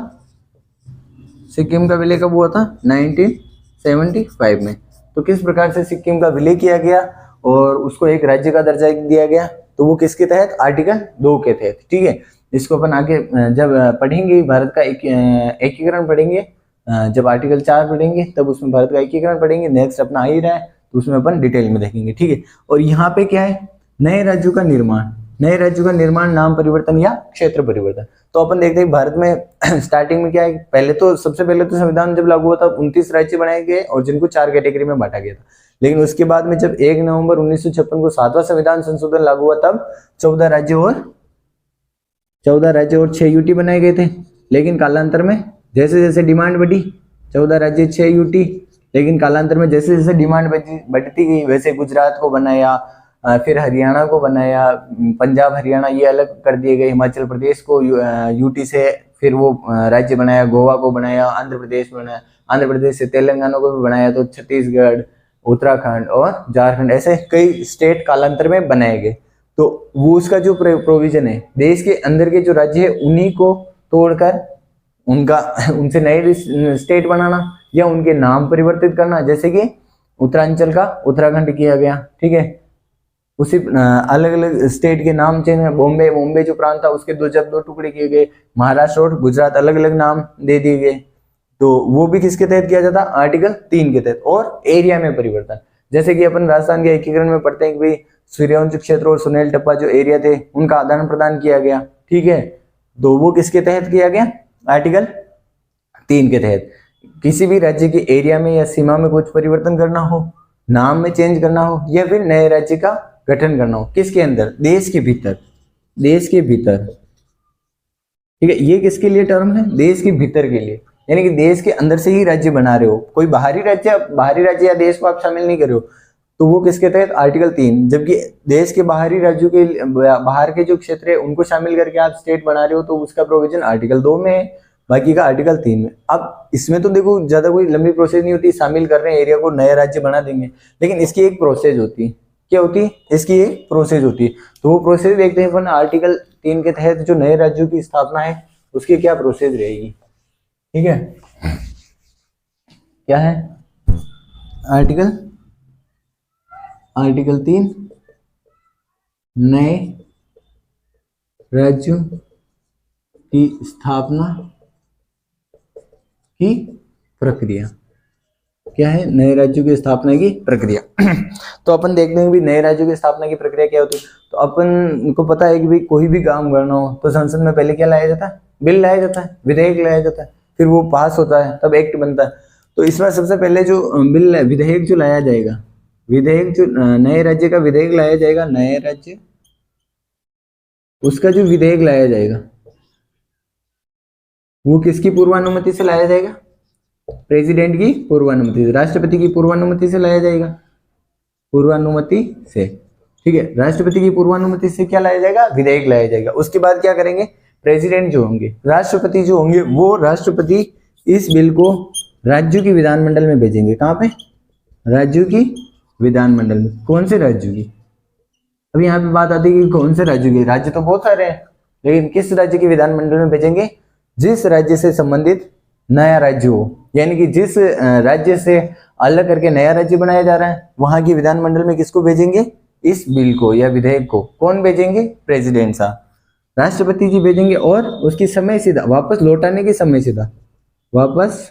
सिक्किम का विलय, कब हुआ था, 1975 में। तो किस प्रकार से सिक्किम का विलय किया गया और उसको एक राज्य का दर्जा दिया गया, तो वो किसके तहत, आर्टिकल 2 के तहत। ठीक है, इसको अपन आगे जब पढ़ेंगे भारत का एकीकरण पढ़ेंगे, जब आर्टिकल 4 पढ़ेंगे तब उसमें भारत का एकीकरण पढ़ेंगे। नेक्स्ट अपना आ ही रहा है तो उसमें अपन डिटेल में देखेंगे। ठीक है, और यहाँ पे क्या है, नए राज्यों का निर्माण, नए राज्यों का निर्माण, नाम परिवर्तन या क्षेत्र परिवर्तन। तो अपन देखते हैं भारत में स्टार्टिंग में क्या है, पहले तो सबसे पहले तो संविधान जब लागू हुआ था 29 राज्य बनाए गए और जिनको 4 कैटेगरी में बांटा गया था। लेकिन उसके बाद में जब 1 नवंबर 1956 को 7वां संविधान संशोधन लागू हुआ तब 14 राज्य और 6 यूटी बनाए गए थे। लेकिन कालांतर में जैसे जैसे डिमांड बढ़ी, 14 राज्य 6 यूटी, लेकिन कालांतर में जैसे जैसे डिमांड बढ़ती गई वैसे गुजरात को बनाया, फिर हरियाणा को बनाया, पंजाब हरियाणा ये अलग कर दिए गए, हिमाचल प्रदेश को यूटी से फिर वो राज्य बनाया, गोवा को बनाया, आंध्र प्रदेश बनाया, आंध्र प्रदेश से तेलंगाना को भी बनाया, तो छत्तीसगढ़, उत्तराखंड और झारखंड ऐसे कई स्टेट कालांतर में बनाए गए। तो वो उसका जो प्रोविजन है, देश के अंदर के जो राज्य है उन्हीं को तोड़कर उनका उनसे नए स्टेट बनाना या उनके नाम परिवर्तित करना, जैसे कि उत्तरांचल का उत्तराखंड किया गया, ठीक है। उसी अलग अलग स्टेट के नाम चेंज, बॉम्बे जो प्रांत था उसके जब दो टुकड़े किए गए, महाराष्ट्र और गुजरात अलग अलग नाम दे दिए गए, तो वो भी किसके तहत किया जाता, आर्टिकल 3 के तहत। और एरिया में परिवर्तन, जैसे कि अपन राजस्थान के एकीकरण में पढ़ते हैं कि भाई सूर्यवंशी क्षेत्र और सुनेल टप्पा जो एरिया थे उनका आदान प्रदान किया गया, ठीक है। तो वो किसके तहत किया गया, आर्टिकल 3 के तहत। किसी भी राज्य के एरिया में या सीमा में कुछ परिवर्तन करना हो, नाम में चेंज करना हो या फिर नए राज्य का गठन करना हो, किसके अंदर, देश के भीतर, देश के भीतर, ठीक है। ये किसके लिए टर्म है, देश के भीतर के लिए, यानी कि देश के अंदर से ही राज्य बना रहे हो, कोई बाहरी राज्य या देश को आप शामिल नहीं कर रहे हो, तो वो किसके तहत, आर्टिकल 3। जबकि देश के बाहरी राज्यों के बाहर के जो क्षेत्र है उनको शामिल करके आप स्टेट बना रहे हो, तो उसका प्रोविजन आर्टिकल 2 में है, बाकी का आर्टिकल 3 में। अब इसमें तो देखो ज्यादा कोई लंबी प्रोसेस नहीं होती, शामिल कर रहे हैं एरिया को, नया राज्य बना देंगे, लेकिन इसकी एक प्रोसेस होती है, क्या होती है, इसकी एक प्रोसेस होती है। तो वो प्रोसेस देखते हैं अपन, आर्टिकल 3 के तहत जो नए राज्यों की स्थापना है उसकी क्या प्रोसेस रहेगी, ठीक है। क्या है, आर्टिकल 3 नए राज्यों की स्थापना की प्रक्रिया, क्या है, नए राज्यों की स्थापना की प्रक्रिया। तो अपन देखते हैं भी नए राज्यों की स्थापना की प्रक्रिया क्या होती है। तो अपन को पता है कि भाई कोई भी काम करना हो तो संसद में पहले क्या लाया जाता है, बिल लाया जाता है, विधेयक लाया जाता है, फिर वो पास होता है, तब एक्ट बनता है। तो इसमें सबसे पहले जो बिल विधेयक जो लाया जाएगा, विधेयक जो नए राज्य का विधेयक लाया जाएगा, नए राज्य उसका जो विधेयक लाया जाएगा वो किसकी पूर्वानुमति से लाया जाएगा, प्रेसिडेंट की पूर्वानुमति से, राष्ट्रपति की पूर्वानुमति से लाया जाएगा, पूर्वानुमति से, ठीक है। राष्ट्रपति की पूर्वानुमति से क्या लाया जाएगा, विधेयक लाया जाएगा। उसके बाद क्या करेंगे, प्रेसिडेंट जो होंगे, राष्ट्रपति जो होंगे, वो राष्ट्रपति इस बिल को राज्यों की विधानमंडल में भेजेंगे। कहाँ पे, राज्यों की विधानमंडल में। कौन से राज्यों की, अब यहाँ पे बात आती है कि कौन से राज्यों की, राज्य तो बहुत सारे हैं, लेकिन किस राज्य की विधानमंडल में भेजेंगे, जिस राज्य से संबंधित नया राज्य हो, यानी कि जिस राज्य से अलग करके नया राज्य बनाया जा रहा है वहां की विधानमंडल में किसको भेजेंगे, इस बिल को या विधेयक को। कौन भेजेंगे, प्रेसिडेंट साहब, राष्ट्रपति जी भेजेंगे। और उसकी समय सीधा वापस लौटाने की समय सीधा, वापस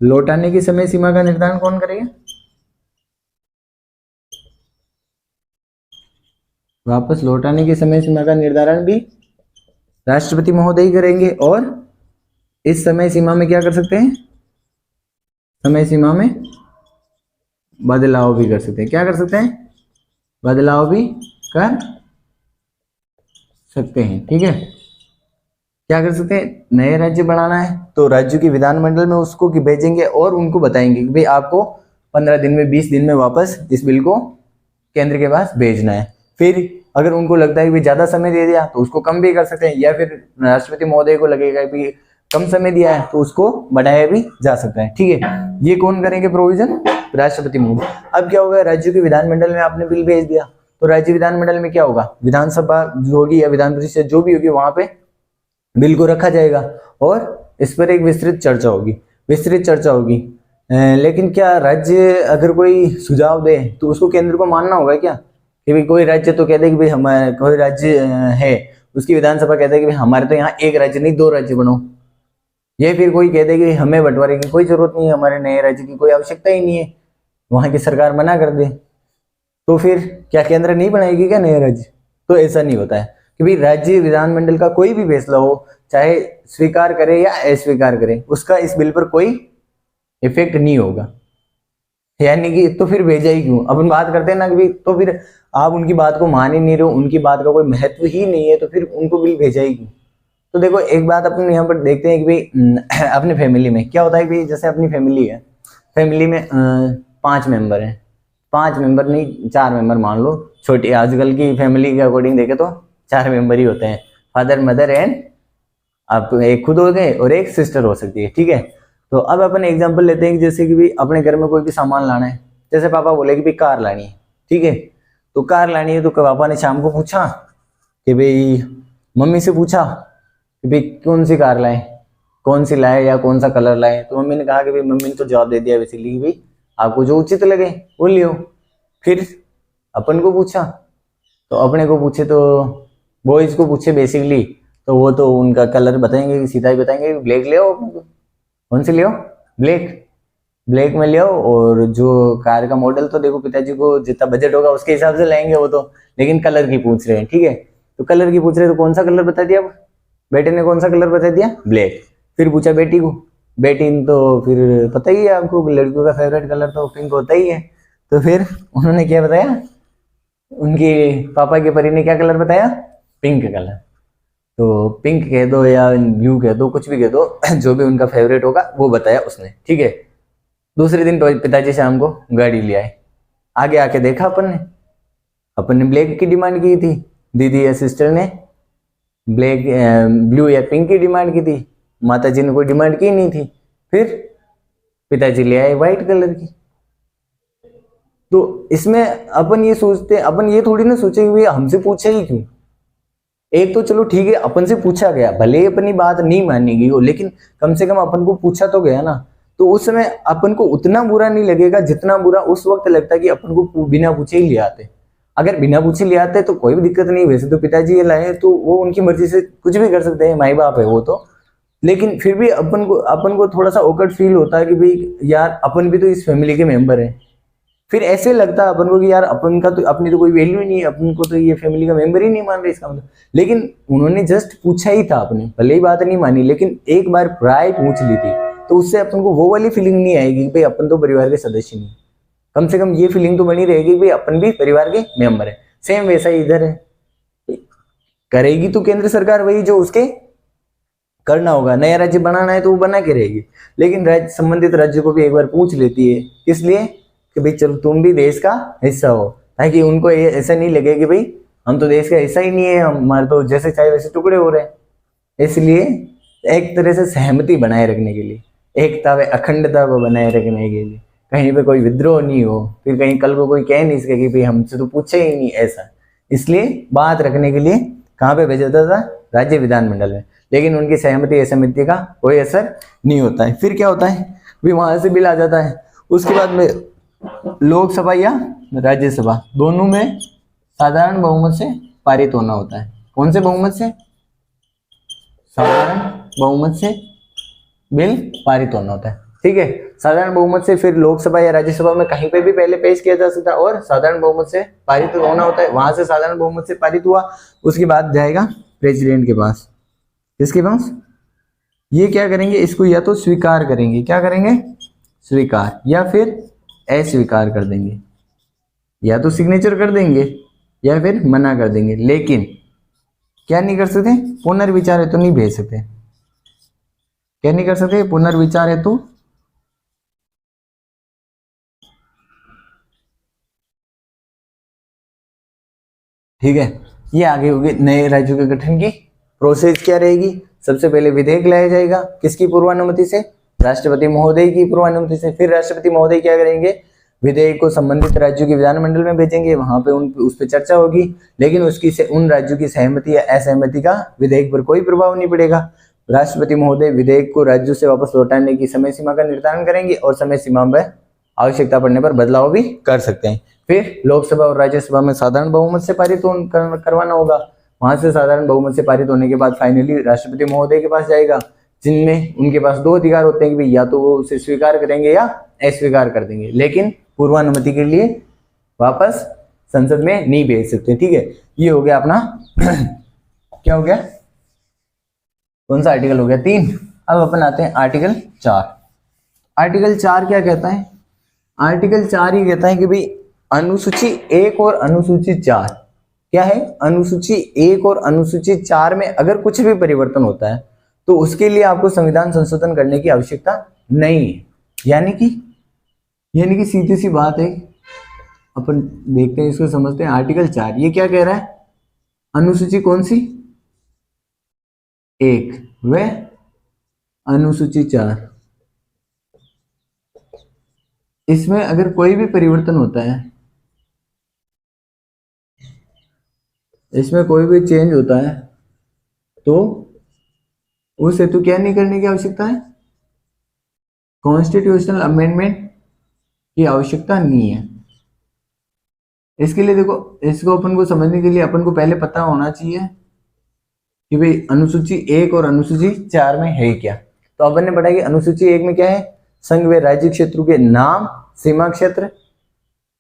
लौटाने की समय सीमा का निर्धारण कौन करेगा, वापस लौटाने की समय सीमा का निर्धारण भी राष्ट्रपति महोदय ही करेंगे। और इस समय सीमा में क्या कर सकते हैं, समय सीमा में बदलाव भी कर सकते हैं। क्या कर सकते हैं, बदलाव भी कर सकते हैं, ठीक है। क्या कर सकते हैं, नए राज्य बनाना है तो राज्यों की विधानमंडल में उसको भेजेंगे और उनको बताएंगे कि भाई आपको 15 दिन में 20 दिन में वापस इस बिल को केंद्र के पास भेजना है। फिर अगर उनको लगता है कि ज्यादा समय दे दिया तो उसको कम भी कर सकते हैं, या फिर राष्ट्रपति महोदय को लगेगा कि कम समय दिया है तो उसको बढ़ाया भी जा सकता है, ठीक है। ये कौन करेंगे प्रोविजन, राष्ट्रपति महोदय। अब क्या होगा, राज्यों के विधानमंडल में आपने बिल भेज दिया तो राज्य विधानमंडल में क्या होगा, विधानसभा जो होगी या विधान परिषद जो भी होगी वहां पे बिल को रखा जाएगा और इस पर एक विस्तृत चर्चा होगी। लेकिन क्या राज्य अगर कोई सुझाव दे तो उसको केंद्र को मानना होगा क्या, कि भाई कोई राज्य तो कहते कि भाई हमारे कोई राज्य है उसकी विधानसभा कहते हैं कि भाई हमारे तो यहाँ एक राज्य नहीं 2 राज्य बनाओ, ये फिर कोई कहते कि हमें बंटवारे की कोई जरूरत नहीं है, हमारे नए राज्य की कोई आवश्यकता ही नहीं है, वहां की सरकार मना कर दे, तो फिर क्या केंद्र नहीं बनाएगी क्या नए राज्य। तो ऐसा नहीं होता है कि भाई राज्य विधानमंडल का कोई भी फैसला हो, चाहे स्वीकार करे या अस्वीकार करे, उसका इस बिल पर कोई इफेक्ट नहीं होगा। यानी कि तो फिर भेजा ही क्यों, अपन बात करते हैं ना कि तो फिर आप उनकी बात को मान ही नहीं रहे हो, उनकी बात का कोई महत्व ही नहीं है, तो फिर उनको बिल भेजा ही क्यों। तो देखो एक बात अपन यहाँ पर देखते हैं कि भाई अपनी फैमिली में क्या होता है कि जैसे अपनी फैमिली है, फैमिली में 5 मेंबर हैं, 5 मेंबर नहीं 4 मेंबर मान लो, छोटी आजकल की फैमिली के अकॉर्डिंग देखे तो 4 मेंबर ही होते हैं, फादर मदर एंड आप एक खुद हो गए और एक सिस्टर हो सकती है, ठीक है। तो अब अपन एग्जांपल लेते हैं कि जैसे कि भाई अपने घर में कोई भी सामान लाना है, जैसे पापा बोले कि भाई कार लानी है, ठीक है। तो कार लानी है तो पापा ने शाम को पूछा कि भाई मम्मी से पूछा कि भाई कौन सी कार लाए, कौन सी लाए या कौन सा कलर लाए। तो मम्मी ने कहा कि भाई, मम्मी ने तो जवाब दे दिया बेसिकली भाई आपको जो उचित लगे वो लियो। फिर अपन को पूछा, तो अपने को पूछे तो बॉयज को पूछे बेसिकली, तो वो तो उनका कलर बताएंगे, सीधा ही बताएंगे ब्लैक ले आओ। अपने को कौन सी ले आओ, ब्लैक, ब्लैक में ले आओ। और जो कार का मॉडल तो देखो पिताजी को जितना बजट होगा उसके हिसाब से लाएंगे वो तो, लेकिन कलर की पूछ रहे हैं, ठीक है। तो कलर की पूछ रहे हैं, तो कौन सा कलर बता दिया बेटे ने, कौन सा कलर बता दिया, ब्लैक। फिर पूछा बेटी को, बेटी ने तो फिर पता ही है आपको लड़कियों का फेवरेट कलर तो पिंक होता ही है। तो फिर उन्होंने क्या बताया, उनके पापा के परी ने क्या कलर बताया, पिंक कलर। तो पिंक कह दो या ब्लू कह दो, कुछ भी कह दो, जो भी उनका फेवरेट होगा वो बताया उसने, ठीक है। दूसरे दिन पिताजी शाम को गाड़ी ले आए। आगे आके देखा अपन ने ब्लैक की डिमांड की थी, दीदी या सिस्टर ने ब्लैक ब्लू या पिंक की डिमांड की थी, माता जी ने कोई डिमांड की नहीं थी। फिर पिताजी ले आए व्हाइट कलर की। तो इसमें अपन ये सोचते, अपन ये थोड़ी ना सोचे कि भैया हमसे पूछा ही क्यों। एक तो चलो ठीक है अपन से पूछा गया, भले ही अपनी बात नहीं मानी गई हो, लेकिन कम से कम अपन को पूछा तो गया ना। तो उस समय अपन को उतना बुरा नहीं लगेगा जितना बुरा उस वक्त लगता है कि अपन को बिना पूछे ही ले आते। अगर बिना पूछे ले आते तो कोई भी दिक्कत नहीं, वैसे तो पिताजी ये लाए तो वो उनकी मर्जी से कुछ भी कर सकते हैं, माई बाप है वो तो। लेकिन फिर भी अपन को थोड़ा सा औकड़ फील होता है कि भाई यार अपन भी तो इस फैमिली के मेंबर हैं। फिर ऐसे लगता है अपन को कि यार अपन का तो अपनी तो कोई वैल्यू ही नहीं है, अपन को तो ये फैमिली का मेंबर ही नहीं मान रहे इसका मतलब। लेकिन उन्होंने जस्ट पूछा ही था, आपने भले ही बात नहीं मानी, लेकिन एक बार प्राय पूछ ली थी, तो उससे अपन को वो वाली फीलिंग नहीं आएगी कि भाई अपन तो परिवार के सदस्य नहीं। कम से कम ये फीलिंग तो बनी रहेगी भाई अपन भी परिवार के मेंबर है। सेम वैसा ही इधर है, करेगी तो केंद्र सरकार वही जो उसके करना होगा। नया राज्य बनाना है तो वो बना के रहेगी, लेकिन राज्य संबंधित राज्य को भी एक बार पूछ लेती है, इसलिए कि भाई चलो तुम भी देश का हिस्सा हो, ताकि उनको ऐसा नहीं लगे कि भाई हम तो देश का हिस्सा ही नहीं है, हमारे तो जैसे चाहे वैसे टुकड़े हो रहे हैं। इसलिए एक तरह से सहमति बनाए रखने के लिए, एकता व अखंडता को बनाए रखने के लिए, कहीं पे कोई विद्रोह नहीं हो, फिर कहीं कल को कोई कह नहीं सके कि भाई हमसे तो पूछे ही नहीं ऐसा। इसलिए बात रखने के लिए कहाँ पे भेजा जाता था, राज्य विधानमंडल में। लेकिन उनकी सहमति असहमति का कोई असर नहीं होता है। फिर क्या होता है, भी वहां से बिल आ जाता है, उसके बाद में लोकसभा या राज्यसभा दोनों में साधारण बहुमत से पारित होना होता है। कौन से बहुमत से, साधारण बहुमत से बिल पारित होना होता है, ठीक है। साधारण बहुमत से फिर लोकसभा या राज्यसभा में कहीं पे भी पहले पेश किया जा सकता है, और साधारण बहुमत से पारित होना होता है। वहां से साधारण बहुमत से पारित हुआ, उसके बाद जाएगा प्रेसिडेंट के पास। किसके पास, ये क्या करेंगे, इसको या तो स्वीकार करेंगे, क्या करेंगे, स्वीकार, या फिर अस्वीकार कर देंगे। या तो सिग्नेचर कर देंगे या फिर मना कर देंगे, लेकिन क्या नहीं कर सकते, पुनर्विचार हेतु नहीं भेज सकते। क्या नहीं कर सकते, पुनर्विचार हेतु ठीक है। ये आगे होगी नए राज्यों के गठन की प्रोसेस क्या रहेगी। सबसे पहले विधेयक लाया जाएगा, किसकी पूर्वानुमति से, राष्ट्रपति महोदय की पूर्वानुमति से। फिर राष्ट्रपति महोदय क्या करेंगे, विधेयक को संबंधित राज्यों के विधानमंडल में भेजेंगे, वहां पे उस पर चर्चा होगी, लेकिन उसकी उन राज्यों की सहमति या असहमति का विधेयक पर कोई प्रभाव नहीं पड़ेगा। राष्ट्रपति महोदय विधेयक को राज्यों से वापस लौटाने की समय सीमा का निर्धारण करेंगे, और समय सीमा में आवश्यकता पड़ने पर बदलाव भी कर सकते हैं। फिर लोकसभा और राज्यसभा में साधारण बहुमत से पारित करवाना होगा। वहां से साधारण बहुमत से पारित होने के बाद फाइनली राष्ट्रपति महोदय के पास जाएगा, जिनमें उनके पास दो अधिकार होते हैं कि या तो वो उसे स्वीकार करेंगे या अस्वीकार कर देंगे, लेकिन पूर्वानुमति के लिए वापस संसद में नहीं भेज सकते, ठीक है। ये हो गया अपना क्या हो गया, कौन सा आर्टिकल हो गया, 3। अब अपन आते हैं आर्टिकल 4। आर्टिकल 4 क्या कहता है, आर्टिकल 4 ही कहता है कि भाई अनुसूची 1 और अनुसूची 4 क्या है, अनुसूची 1 और अनुसूची 4 में अगर कुछ भी परिवर्तन होता है तो उसके लिए आपको संविधान संशोधन करने की आवश्यकता नहीं है। यानी कि सीधी सी बात है, अपन देखते हैं इसको समझते हैं। आर्टिकल 4 ये क्या कह रहा है, अनुसूची कौन सी, 1 व अनुसूची 4, इसमें अगर कोई भी परिवर्तन होता है, इसमें कोई भी चेंज होता है तो उस हेतु क्या नहीं करने की आवश्यकता है, कॉन्स्टिट्यूशनल अमेंडमेंट की आवश्यकता नहीं है। इसके लिए देखो, इसको अपन को समझने के लिए अपन को पहले पता होना चाहिए कि भाई अनुसूची 1 और अनुसूची 4 में है क्या। तो अपन ने पढ़ा कि अनुसूची 1 में क्या है, संघ व राज्य क्षेत्रों के नाम, सीमा क्षेत्र,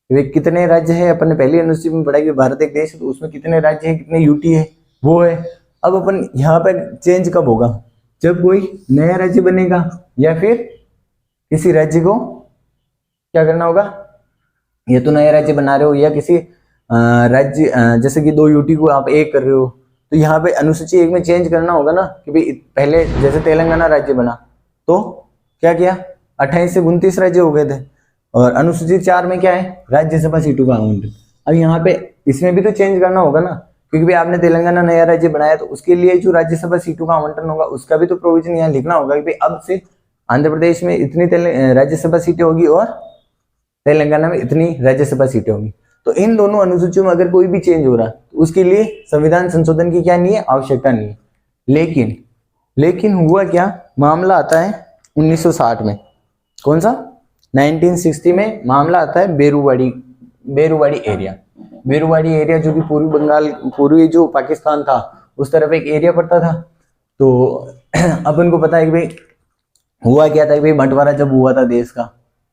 वे कितने राज्य है। अपन ने पहली अनुसूची में पढ़ा कि भारत एक देश है, तो उसमें कितने राज्य हैं, कितने यूटी है, वो है। अब अपन यहाँ पे चेंज कब होगा, जब कोई नया राज्य बनेगा या फिर किसी राज्य को क्या करना होगा, ये तो नया राज्य बना रहे हो या किसी राज्य जैसे कि 2 यूटी को आप 1 कर रहे हो, तो यहाँ पे अनुसूची 1 में चेंज करना होगा ना कि भाई पहले जैसे तेलंगाना राज्य बना तो क्या किया, 28 से 29 राज्य हो गए थे। और अनुसूची 4 में क्या है, राज्यसभा सीटों का आवंटन। अब यहाँ पे इसमें भी तो चेंज करना होगा ना, क्योंकि भाई आपने तेलंगाना नया राज्य बनाया तो उसके लिए जो राज्यसभा सीटों का आवंटन होगा उसका भी तो प्रोविजन यहाँ लिखना होगा कि भाई अब से आंध्र प्रदेश में इतनी राज्यसभा सीटें होगी और तेलंगाना में इतनी राज्यसभा सीटें होंगी। तो इन दोनों अनुसूचियों में अगर कोई भी चेंज हो रहा है तो उसके लिए संविधान संशोधन की क्या नहीं है, आवश्यकता नहीं है। लेकिन हुआ क्या, मामला आता है 1960 में। कौन सा, 1960 में मामला आता है बेरुवाड़ी एरिया। बेरुवाड़ी एरिया जो कि पूर्वी बंगाल, पूर्वी जो पाकिस्तान था उस तरफ एक एरिया पड़ता था। तो अपन को पता है कि भाई हुआ क्या था कि भाई बंटवारा जब हुआ था देश का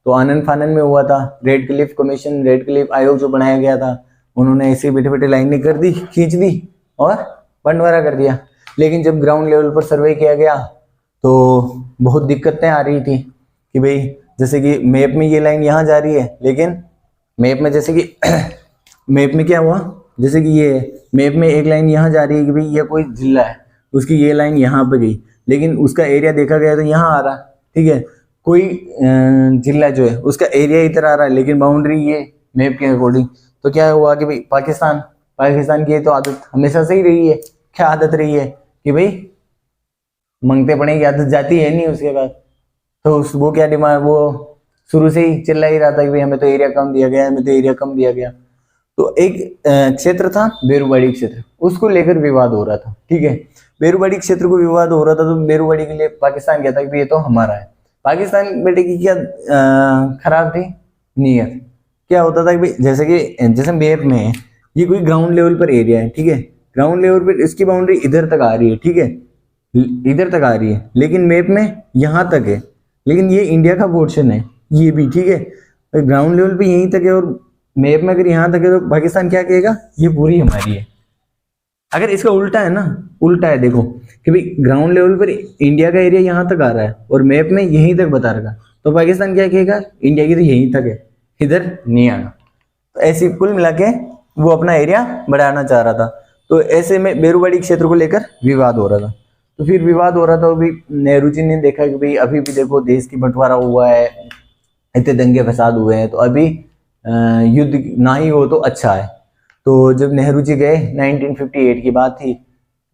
तो आनंद फानन में हुआ था। Red Cliff commission, red Cliff आयोग जो बनाया गया था, उन्होंने ऐसे बैठे बैठे लाइनें कर दी, खींच दी और बंटवारा कर दिया। लेकिन जब ग्राउंड लेवल पर सर्वे किया गया तो बहुत दिक्कतें आ रही थी कि भाई जैसे कि मैप में ये लाइन यहाँ जा रही है, लेकिन मैप में जैसे कि मैप में क्या हुआ, जैसे कि ये मैप में एक लाइन यहाँ जा रही है कि भाई ये कोई जिला है, उसकी ये लाइन यहाँ पे गई, लेकिन उसका एरिया देखा गया तो यहाँ आ रहा, ठीक है। कोई जिला जो है उसका एरिया इधर आ रहा है लेकिन बाउंड्री ये मैप के अकॉर्डिंग। तो क्या हुआ कि भाई पाकिस्तान की तो आदत हमेशा से ही रही है, क्या आदत रही है कि भाई मांगते पड़े की आदत जाती है नहीं उसके बाद। तो वो क्या डिमांड, वो शुरू से ही चिल्ला ही रहा था कि भाई हमें तो एरिया कम दिया गया, हमें तो एरिया कम दिया गया। तो एक क्षेत्र था बेरुवाड़ी क्षेत्र, उसको लेकर विवाद हो रहा था, ठीक है। बेरुवाड़ी क्षेत्र को विवाद हो रहा था तो बेरुवाड़ी के लिए पाकिस्तान कहता कि ये तो हमारा है। पाकिस्तान बेटे की क्या खराब थी नीयत। क्या होता था कि भाई जैसे मैप में ये कोई ग्राउंड लेवल पर एरिया है, ठीक है, ग्राउंड लेवल पर इसकी बाउंड्री इधर तक आ रही है, ठीक है, इधर तक आ रही है, लेकिन मैप में यहाँ तक है, लेकिन ये इंडिया का पोर्शन है ये भी, ठीक है। ग्राउंड लेवल पे यहीं तक है और मैप में अगर यहाँ तक है तो पाकिस्तान क्या कहेगा, ये पूरी हमारी है। अगर इसका उल्टा है ना, उल्टा है देखो कि भाई ग्राउंड लेवल पर इंडिया का एरिया यहाँ तक आ रहा है और मैप में यहीं तक बता रहा, तो पाकिस्तान क्या कहेगा, इंडिया की तो यहीं तक है, इधर नहीं आना। तो ऐसे कुल मिला के वो अपना एरिया बढ़ाना चाह रहा था। तो ऐसे में बेरुवाड़ी क्षेत्र को लेकर विवाद हो रहा था। तो फिर विवाद हो रहा था, अभी नेहरू जी ने देखा कि भाई अभी भी देखो देश की बंटवारा हुआ है, इतने दंगे फसाद हुए हैं, तो अभी युद्ध ना ही हो तो अच्छा है। तो जब नेहरू जी गए, 1958 की बात थी,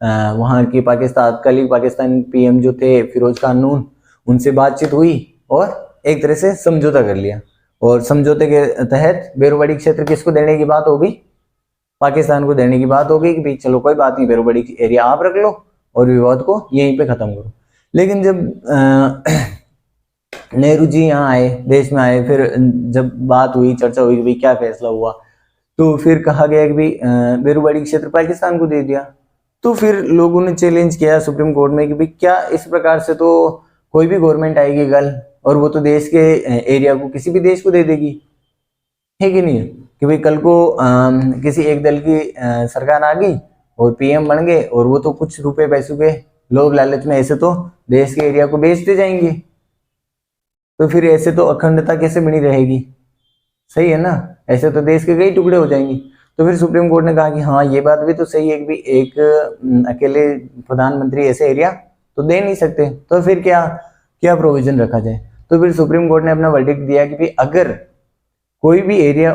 वहाँ की तत्कालीन पाकिस्तान पीएम जो थे फिरोज खान नून, उनसे बातचीत हुई और एक तरह से समझौता कर लिया। और समझौते के तहत बेरुवाड़ी क्षेत्र किसको देने की बात हो गई, पाकिस्तान को देने की बात हो गई कि भाई चलो कोई बात नहीं, बेरुवाड़ी एरिया आप रख लो और विवाद को यहीं पे खत्म करो। लेकिन जब नेहरू जी यहाँ आए, देश में आए, फिर जब बात हुई, चर्चा हुई कि भाई क्या फैसला हुआ, तो फिर कहा गया कि भाई बेरुवाड़ी क्षेत्र पाकिस्तान को दे दिया। तो फिर लोगों ने चैलेंज किया सुप्रीम कोर्ट में कि भाई क्या इस प्रकार से तो कोई भी गवर्नमेंट आएगी कल और वो तो देश के एरिया को किसी भी देश को दे देगी, है कि नहीं, कि भाई कल को किसी एक दल की सरकार आ गई और पीएम बन गए और वो तो कुछ रुपए पैसों के लोभ लालच में ऐसे तो देश के एरिया को बेचते जाएंगे, तो फिर ऐसे तो अखंडता कैसे बनी रहेगी, सही है ना, ऐसे तो देश के कई टुकड़े हो जाएंगे। तो फिर सुप्रीम कोर्ट ने कहा कि हाँ ये बात भी तो सही है कि भी एक अकेले प्रधानमंत्री ऐसे एरिया तो दे नहीं सकते, तो फिर क्या क्या प्रोविजन रखा जाए। तो फिर सुप्रीम कोर्ट ने अपना वर्डिक्ट दिया कि भाई अगर कोई भी एरिया,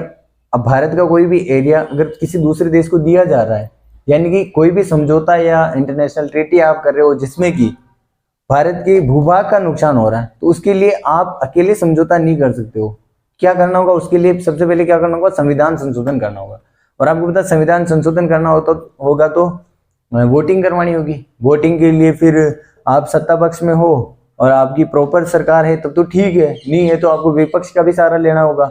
अब भारत का कोई भी एरिया अगर किसी दूसरे देश को दिया जा रहा है, यानी कि कोई भी समझौता या इंटरनेशनल ट्रीटी आप कर रहे हो जिसमें कि भारत के भूभाग का नुकसान हो रहा है, तो उसके लिए आप अकेले समझौता नहीं कर सकते हो। क्या करना होगा उसके लिए, सबसे पहले क्या करना होगा, संविधान संशोधन करना होगा। और आपको पता संविधान संशोधन करना होगा तो वोटिंग करवानी होगी। वोटिंग के लिए फिर आप सत्ता पक्ष में हो और आपकी प्रॉपर सरकार है तब तो ठीक है, नहीं है तो आपको विपक्ष का भी सहारा लेना होगा।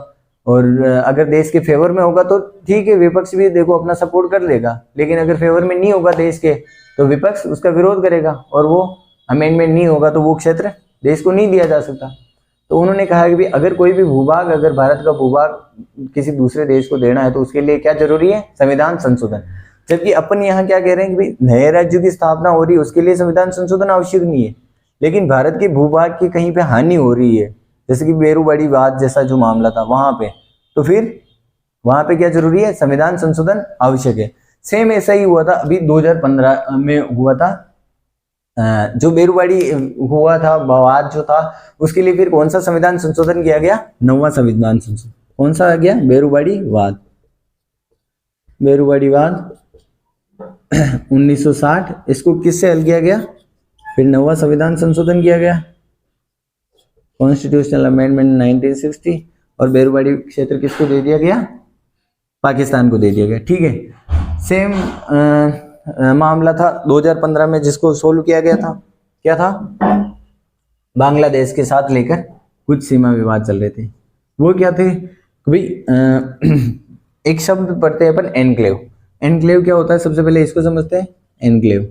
और अगर देश के फेवर में होगा तो ठीक है, विपक्ष भी देखो अपना सपोर्ट कर लेगा, लेकिन अगर फेवर में नहीं होगा देश के तो विपक्ष उसका विरोध करेगा और वो अमेंडमेंट नहीं होगा तो वो क्षेत्र देश को नहीं दिया जा सकता। तो उन्होंने कहा कि भाई अगर कोई भी भूभाग, अगर भारत का भूभाग किसी दूसरे देश को देना है तो उसके लिए क्या जरूरी है, संविधान संशोधन। जबकि अपन यहाँ क्या कह रहे हैं कि भाई नए राज्यों की स्थापना हो रही है उसके लिए संविधान संशोधन आवश्यक नहीं है, लेकिन भारत के भूभाग की कहीं पे हानि हो रही है, जैसे कि बेरूबाड़ी वाद जैसा जो मामला था वहां पे, तो फिर वहां पे क्या जरूरी है, संविधान संशोधन आवश्यक है। सेम ऐसा ही हुआ था अभी 2015 में हुआ था, जो बेरूबाड़ी हुआ था वाद जो था उसके लिए फिर कौन सा संविधान संशोधन किया गया, 9वां संविधान संशोधन। कौन सा आ गया, बेरूबाड़ी वाद। बेरूबाड़ी वाद 1960, इसको किससे हल किया गया, फिर 9वां संविधान संशोधन किया गया, कॉन्स्टिट्यूशनल अमेंडमेंट 1960, और बेरूबाड़ी क्षेत्र किसको दे दिया गया, पाकिस्तान को दे दिया गया। ठीक है, सेम मामला था 2015 में जिसको सोल्व किया गया था। क्या था, बांग्लादेश के साथ लेकर कुछ सीमा विवाद चल रहे थे। वो क्या थे भाई, एक शब्द पढ़ते हैं अपन, एनक्लेव। एनक्लेव क्या होता है, सबसे पहले इसको समझते हैं। एनक्लेव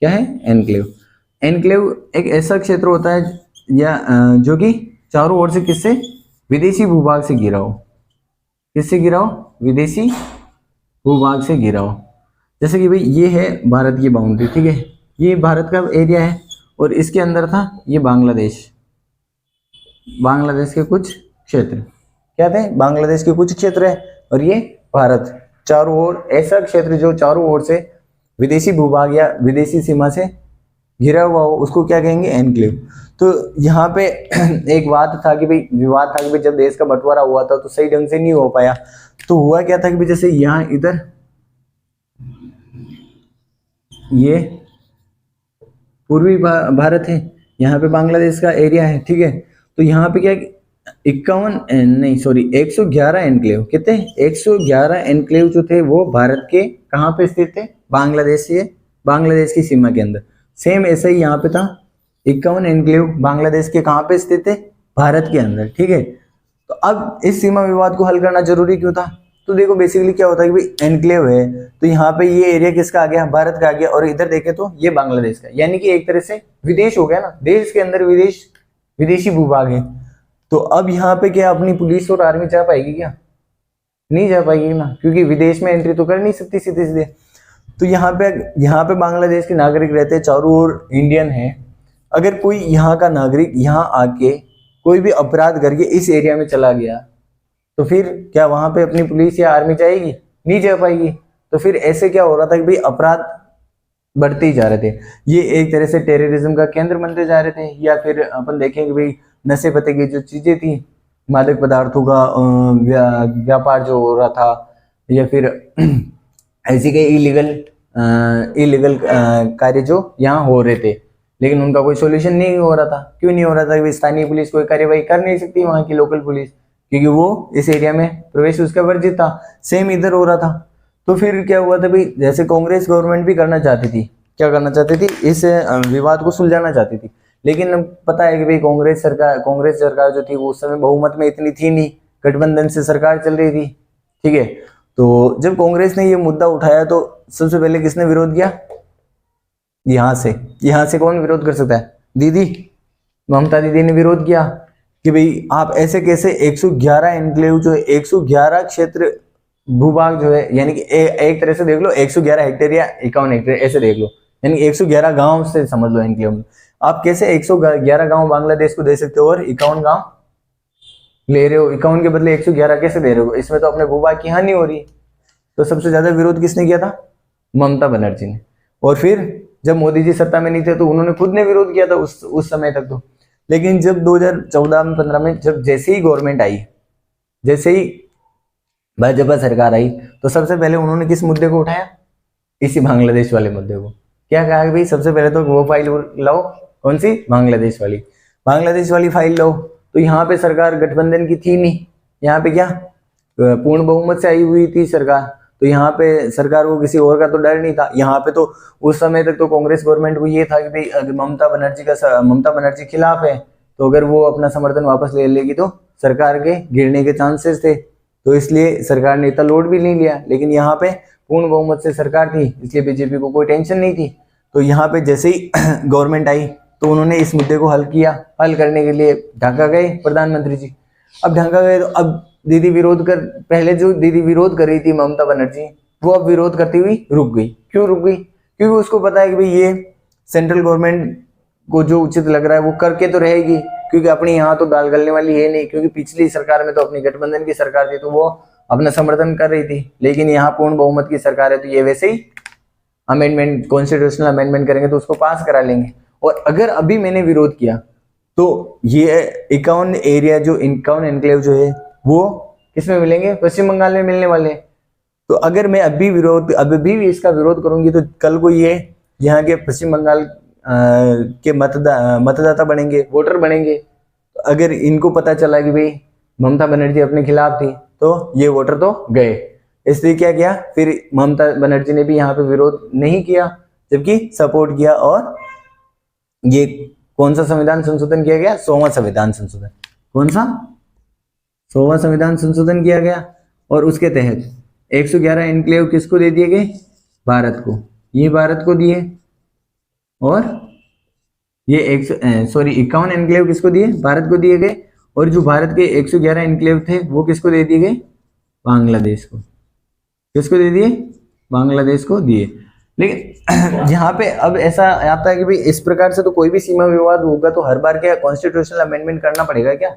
क्या है, एनक्लेव। एनक्लेव एक ऐसा क्षेत्र होता है या जो कि चारों ओर से किससे, विदेशी भूभाग से घिरा हो। किससे घिरा हो, विदेशी भूभाग से घिरा हो। जैसे कि भाई ये है भारत की बाउंड्री, ठीक है, ये भारत का एरिया है और इसके अंदर था ये बांग्लादेश, बांग्लादेश के कुछ क्षेत्र क्या थे, बांग्लादेश के कुछ क्षेत्र है, और ये भारत, चारों ओर ऐसा क्षेत्र जो चारों ओर से विदेशी भूभाग या विदेशी सीमा से घिरा हुआ हो उसको क्या कहेंगे, एनक्लेव। तो यहाँ पे एक बात था कि भाई, विवाद था कि भाई जब देश का बंटवारा हुआ था तो सही ढंग से नहीं हो पाया। तो हुआ क्या था कि भाई जैसे यहाँ इधर ये पूर्वी भारत है, यहाँ पे बांग्लादेश का एरिया है, ठीक है। तो यहाँ पे क्या 111 एनक्लेव, कितने, 111 एनक्लेव जो थे वो भारत के कहाँ पे स्थित थे, बांग्लादेश की सीमा के अंदर। सेम ऐसा ही यहाँ पे था, 51 एनक्लेव बांग्लादेश के कहाँ पे स्थित थे, भारत के अंदर, ठीक है। तो अब इस सीमा विवाद को हल करना जरूरी क्यों था, तो देखो बेसिकली क्या होता है कि भाई एनक्लेव है तो यहाँ पे ये एरिया किसका आ गया, भारत का आ गया, और इधर देखे तो ये बांग्लादेश का, यानी कि एक तरह से विदेश हो गया ना, देश के अंदर विदेशी भूभाग है। तो अब यहाँ पे क्या अपनी पुलिस और आर्मी जा पाएगी क्या, नहीं जा पाएगी ना, क्योंकि विदेश में एंट्री तो कर नहीं सकती सीधे सीधे। तो यहाँ पे बांग्लादेश के नागरिक रहते हैं, चारों ओर इंडियन है। अगर कोई यहाँ का नागरिक यहाँ आके कोई भी अपराध करके इस एरिया में चला गया तो फिर क्या वहां पे अपनी पुलिस या आर्मी जाएगी, नहीं जा पाएगी। तो फिर ऐसे क्या हो रहा था कि भाई अपराध बढ़ते ही जा रहे थे, ये एक तरह से टेररिज्म का केंद्र बनते जा रहे थे। या फिर अपन देखें कि भाई नशे पते की जो चीजें थी, मादक पदार्थों का व्यापार जो हो रहा था, या फिर ऐसी कई इलीगल कार्य जो यहाँ हो रहे थे, लेकिन उनका कोई सोल्यूशन नहीं हो रहा था। क्यों नहीं हो रहा था, स्थानीय पुलिस कोई कार्यवाही कर नहीं सकती, वहाँ की लोकल पुलिस, क्योंकि वो इस एरिया में प्रवेश उसका वर्जित था। सेम इधर हो रहा था। तो फिर क्या हुआ था भाई, जैसे कांग्रेस गवर्नमेंट भी करना चाहती थी, क्या करना चाहती थी, इस विवाद को सुलझाना चाहती थी। लेकिन पता है कि भाई कांग्रेस सरकार जो थी वो उस समय बहुमत में इतनी थी नहीं, गठबंधन से सरकार चल रही थी, ठीक है। तो जब कांग्रेस ने ये मुद्दा उठाया तो सबसे पहले किसने विरोध किया, यहाँ से कौन विरोध कर सकता है, दीदी ममता दीदी ने विरोध किया कि भाई आप ऐसे कैसे 111 एनक्लेव जो है, 111 क्षेत्र भूभाग जो है, यानी कि एक तरह से देख लो 111 हेक्टेयर या 51 हेक्टेयर ऐसे देख लो, यानी 111 गांव से समझ लो एनक्लेव में। आप कैसे 111 गांव बांग्लादेश को दे सकते हो और 51 गांव ले रहे हो, 51 के बदले 111 कैसे दे रहे हो, इसमें तो अपने भूभाग की हानि हो रही है। तो सबसे ज्यादा विरोध किसने किया था, ममता बनर्जी ने। और फिर जब मोदी जी सत्ता में नहीं थे तो उन्होंने खुद ने विरोध किया था उस समय तक तो। लेकिन जब 2014 में 15 में जब जैसे ही गवर्नमेंट आई, जैसे ही भाजपा सरकार आई, तो सबसे पहले उन्होंने किस मुद्दे को उठाया, इसी बांग्लादेश वाले मुद्दे को। क्या कहा कि भाई सबसे पहले तो वो फाइल लाओ, कौन सी, बांग्लादेश वाली फाइल लाओ। तो यहाँ पे सरकार गठबंधन की थी नहीं, यहाँ पे क्या पूर्ण बहुमत से आई हुई थी सरकार। तो यहाँ पे सरकार को किसी और का तो डर नहीं था। यहाँ पे तो उस समय तक तो कांग्रेस गवर्नमेंट को ये था कि भाई अगर ममता बनर्जी खिलाफ है, तो अगर वो अपना समर्थन वापस ले लेगी तो सरकार के गिरने के चांसेस थे, तो इसलिए सरकार ने इतना लोड भी नहीं लिया। लेकिन यहाँ पे पूर्ण बहुमत से सरकार थी, इसलिए बीजेपी को कोई टेंशन नहीं थी। तो यहाँ पे जैसे ही गवर्नमेंट आई तो उन्होंने इस मुद्दे को हल किया। हल करने के लिए ढाका गए प्रधानमंत्री जी। अब ढाका गए तो अब पहले जो दीदी विरोध कर रही थी ममता बनर्जी, वो अब विरोध करती हुई रुक गई। क्यों रुक गई? क्योंकि उसको पता है कि भाई ये सेंट्रल गवर्नमेंट को जो उचित लग रहा है वो करके तो रहेगी, क्योंकि अपनी यहाँ तो दाल गलने वाली है नहीं। क्योंकि पिछली सरकार में तो अपनी गठबंधन की सरकार थी तो वो अपना समर्थन कर रही थी, लेकिन यहाँ पूर्ण बहुमत की सरकार है तो ये वैसे ही अमेंडमेंट, कॉन्स्टिट्यूशनल अमेंडमेंट करेंगे तो उसको पास करा लेंगे। और अगर अभी मैंने विरोध किया तो ये 51 एरिया जो 51 एनक्लेव जो है वो किसमें मिलेंगे? पश्चिम बंगाल में मिलने वाले। तो अगर मैं अभी भी इसका विरोध करूंगी तो कल को ये यहाँ के पश्चिम बंगाल के मतदाता बनेंगे, वोटर बनेंगे। तो अगर इनको पता चला कि भाई ममता बनर्जी अपने खिलाफ थी तो ये वोटर तो गए। इसलिए क्या किया फिर ममता बनर्जी ने भी यहाँ पे विरोध नहीं किया, जबकि सपोर्ट किया। और ये कौन सा संविधान संशोधन किया गया? 100वां संविधान संशोधन। कौन सा? 100वां संविधान संशोधन किया गया। और उसके तहत 111 एनक्लेव किसको दे दिए गए? भारत को। ये भारत को दिए। और ये 51 एनक्लेव किसको दिए? भारत को दिए गए। और जो भारत के 111 एनक्लेव थे वो किसको दे दिए गए? बांग्लादेश को। किसको दे दिए? बांग्लादेश को दिए। लेकिन यहाँ पे अब ऐसा आता है कि भाई इस प्रकार से तो कोई भी सीमा विवाद होगा तो हर बार क्या कॉन्स्टिट्यूशनल अमेंडमेंट करना पड़ेगा क्या?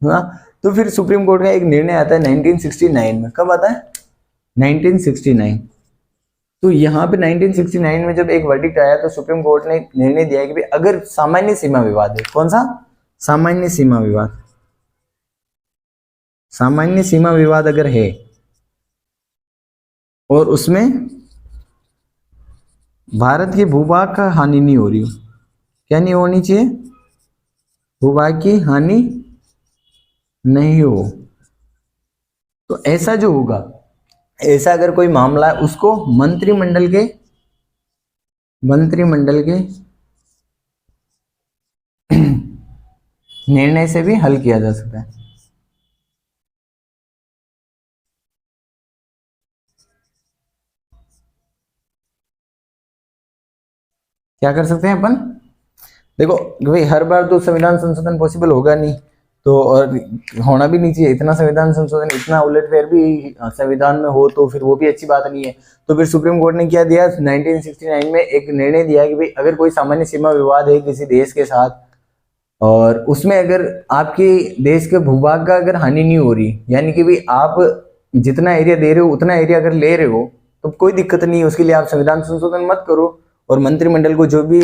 हाँ, तो फिर सुप्रीम कोर्ट का एक निर्णय आता है 1969 में। कब आता है? 1969। तो यहाँ पे 1969 में जब एक वर्डिक्ट आया तो सुप्रीम कोर्ट ने निर्णय दिया कि भाई अगर सामान्य सीमा विवाद है, कौन सा? सामान्य सीमा विवाद। सामान्य सीमा विवाद अगर है और उसमें भारत के भूभाग का हानि नहीं हो रही हो, क्या नहीं होनी चाहिए? भूभाग की हानि नहीं हो, तो ऐसा जो होगा, ऐसा अगर कोई मामला है उसको मंत्रिमंडल के निर्णय से भी हल किया जा सकता है। क्या कर सकते हैं अपन? देखो भाई हर बार तो संविधान संशोधन पॉसिबल होगा नहीं, तो और होना भी नहीं चाहिए। इतना संविधान संशोधन, इतना उलटफेर भी संविधान में हो तो फिर वो भी अच्छी बात नहीं है। तो फिर सुप्रीम कोर्ट ने क्या दिया 1969 में? एक निर्णय दिया कि भाई अगर कोई सामान्य सीमा विवाद है किसी देश के साथ और उसमें अगर आपके देश के भूभाग का अगर हानि नहीं हो रही, यानी कि भाई आप जितना एरिया दे रहे हो उतना एरिया अगर ले रहे हो तो कोई दिक्कत नहीं है, उसके लिए आप संविधान संशोधन मत करो। और मंत्रिमंडल को जो भी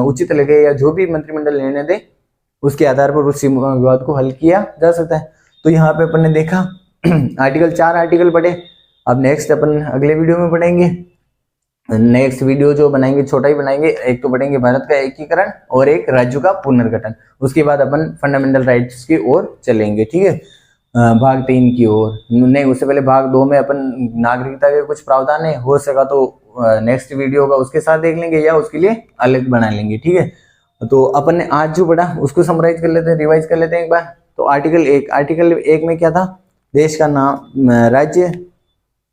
उचित लगे या जो भी मंत्रिमंडल निर्णय दे उसके आधार पर उस सीमा विवाद को हल किया जा सकता है। तो यहाँ पे अपन ने देखा आर्टिकल 4 आर्टिकल पढ़े। अब नेक्स्ट अपन अगले वीडियो में पढ़ेंगे। नेक्स्ट वीडियो जो बनाएंगे छोटा ही बनाएंगे, एक तो पढ़ेंगे भारत का एकीकरण और एक राज्यों का पुनर्गठन। उसके बाद अपन फंडामेंटल राइट्स की ओर चलेंगे, ठीक है, भाग 3 की ओर। नहीं, उससे पहले भाग 2 में अपन नागरिकता के कुछ प्रावधान है, हो सका तो नेक्स्ट वीडियो का उसके साथ देख लेंगे या उसके लिए अलग बना लेंगे, ठीक है। तो अपन ने आज जो पढ़ा उसको समराइज कर लेते हैं, रिवाइज कर लेते हैं एक बार। तो आर्टिकल 1 में क्या था? देश का नाम, राज्य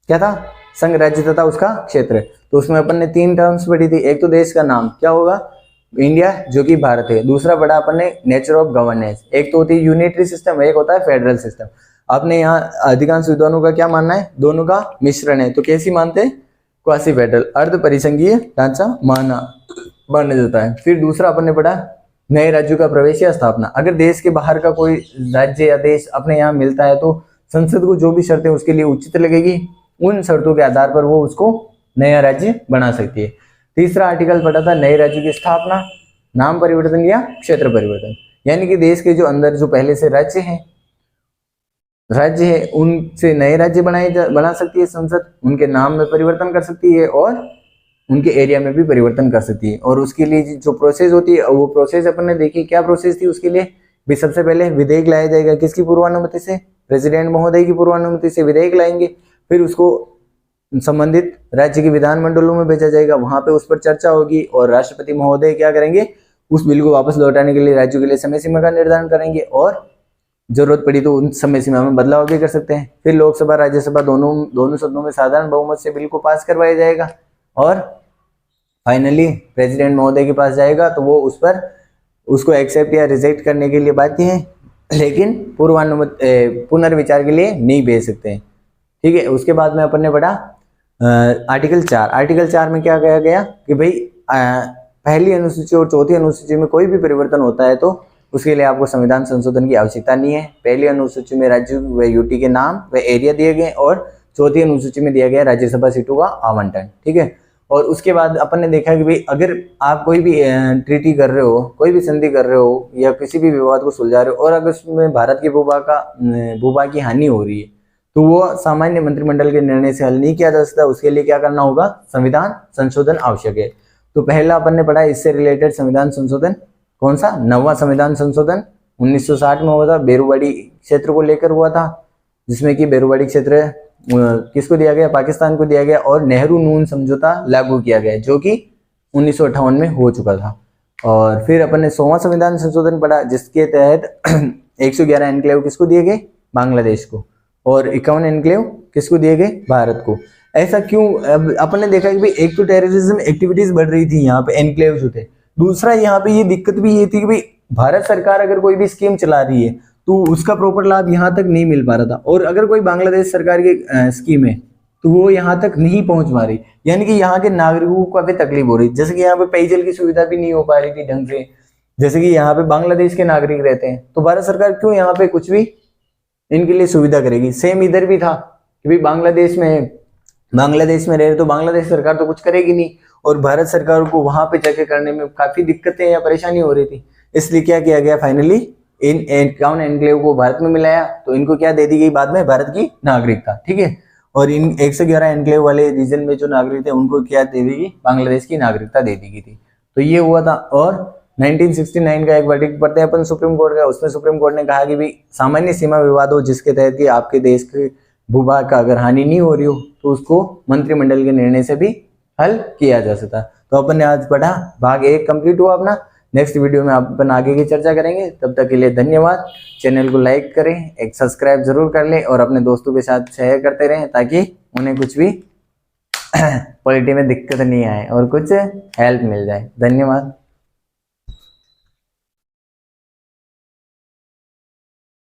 क्या था? संघ राज्य तथा उसका क्षेत्र। तो उसमें अपन ने 3 टर्म्स पढ़ी थी। एक तो देश का नाम क्या होगा? इंडिया, जो कि भारत है। दूसरा पढ़ा अपन ने नेचर ऑफ गवर्नेंस। एक तो होती है यूनिटरी सिस्टम, एक होता है फेडरल सिस्टम। आपने यहाँ अधिकांश विद्वानों का क्या मानना है? दोनों का मिश्रण है। तो कैसी मानते हैं? क्वासी फेडरल, अर्ध परिसंघीय ढांचा माना जाता है। फिर दूसरा अपन ने पढ़ा नए राज्यों का प्रवेश या स्थापना। अगर देश के बाहर का कोई राज्य या देश अपने यहाँ मिलता है तो संसद को जो भी शर्तें उसके लिए उचित लगेगी उन शर्तों के आधार पर वो उसको नया राज्य बना सकती है। तीसरा आर्टिकल पढ़ा था नए राज्य की स्थापना, नाम परिवर्तन या क्षेत्र परिवर्तन। यानी कि देश के जो अंदर जो पहले से राज्य है उनसे नए राज्य बना सकती है संसद, उनके नाम में परिवर्तन कर सकती है और उनके एरिया में भी परिवर्तन कर सकती है। और उसके लिए जो प्रोसेस होती है वो प्रोसेस अपन ने देखी। क्या प्रोसेस थी उसके लिए भी? सबसे पहले विधेयक लाया जाएगा, किसकी पूर्वानुमति से? प्रेसिडेंट महोदय की पूर्वानुमति से विधेयक लाएंगे। फिर उसको संबंधित राज्य के विधानमंडलों में भेजा जाएगा, वहां पे उस पर चर्चा होगी और राष्ट्रपति महोदय क्या करेंगे, उस बिल को वापस लौटाने के लिए राज्यों के लिए समय सीमा का निर्धारण करेंगे और जरूरत पड़ी तो उन समय सीमा में बदलाव भी कर सकते हैं। फिर लोकसभा राज्यसभा दोनों सदनों में साधारण बहुमत से बिल को पास करवाया जाएगा और फाइनली प्रेसिडेंट महोदय के पास जाएगा, तो वो उस पर उसको एक्सेप्ट या रिजेक्ट करने के लिए बाध्य हैं, लेकिन पुनर्विचार के लिए नहीं भेज सकते हैं। ठीक है, उसके बाद में अपन ने पढ़ा आर्टिकल 4। आर्टिकल 4 में क्या कहा गया कि भाई पहली अनुसूची और चौथी अनुसूची में कोई भी परिवर्तन होता है तो उसके लिए आपको संविधान संशोधन की आवश्यकता नहीं है। पहली अनुसूची में राज्य व यूटी के नाम व एरिया दिए गए और चौथी अनुसूची में दिया गया राज्यसभा सीटों का आवंटन। ठीक है, और उसके बाद अपन ने देखा कि भाई अगर आप कोई भी ट्रीटी कर रहे हो, कोई भी संधि कर रहे हो या किसी भी विवाद को सुलझा रहे हो और अगर उसमें भारत के भूभाग की हानि हो रही है तो वो सामान्य मंत्रिमंडल के निर्णय से हल नहीं किया जा सकता, उसके लिए क्या करना होगा, संविधान संशोधन आवश्यक है। तो पहला अपन ने पढ़ा इससे रिलेटेड संविधान संशोधन, कौन सा, 9वां संविधान संशोधन 1960 में हुआ था, बेरूवाड़ी क्षेत्र को लेकर हुआ था, जिसमें कि बेरूवाड़ी क्षेत्र किसको दिया गया, पाकिस्तान को दिया गया और नेहरू नून समझौता लागू किया गया जो कि 1958 में हो चुका था। और फिर अपन ने 100वां संविधान संशोधन पढ़ा जिसके तहत 111 एनक्लेव किसको दिए गए, बांग्लादेश को, और 51 एनक्लेव किसको दिए गए, भारत को। ऐसा क्यों, अब अपन ने देखा कि भाई एक तो टेररिज्म एक्टिविटीज बढ़ रही थी यहाँ पे, एनक्लेव्स होते, दूसरा यहाँ पे ये दिक्कत भी ये थी कि भाई भारत सरकार अगर कोई भी स्कीम चला रही है तो उसका प्रॉपर लाभ यहाँ तक नहीं मिल पा रहा था, और अगर कोई बांग्लादेश सरकार की स्कीम है तो वो यहाँ तक नहीं पहुंच पा रही, यानी कि यहाँ के नागरिकों को काफी तकलीफ हो रही। जैसे कि यहाँ पे पेयजल की सुविधा भी नहीं हो पा रही थी ढंग से, जैसे कि यहाँ पे बांग्लादेश के नागरिक रहते हैं, तो भारत सरकार क्यों यहाँ पे कुछ भी इनके लिए सुविधा करेगी। सेम इधर भी था कि भाई बांग्लादेश में रहे तो बांग्लादेश सरकार तो कुछ करेगी नहीं, और भारत सरकार को वहां पे जाके करने में काफी दिक्कतें या परेशानी हो रही थी। इसलिए क्या किया गया, फाइनली इन 51 एनक्लेव को भारत में मिलाया, तो इनको क्या दे दी गई बाद में, भारत की नागरिकता। ठीक है, और इन 111 एनक्लेव वाले रीजन में जो नागरिक थे उनको क्या दे दी गई, बांग्लादेश की नागरिकता दे दी गई थी। तो ये हुआ था। और 1969 का एक वर्डिक्ट पढ़ते हैं अपन सुप्रीम कोर्ट का, उसमें सुप्रीम कोर्ट ने कहा कि भाई सामान्य सीमा विवाद हो जिसके तहत कि आपके देश के भूभाग का अगर हानि नहीं हो रही हो तो उसको मंत्रिमंडल के निर्णय से भी हल किया जा सकता। तो अपन ने आज पढ़ा, भाग 1 कंप्लीट हुआ अपना। नेक्स्ट वीडियो में अपन आगे की चर्चा करेंगे, तब तक के लिए धन्यवाद। चैनल को लाइक करें, एक सब्सक्राइब जरूर कर लें और अपने दोस्तों के साथ शेयर करते रहें ताकि उन्हें कुछ भी पॉलिटी में दिक्कत नहीं आए और कुछ हेल्प मिल जाए। धन्यवाद।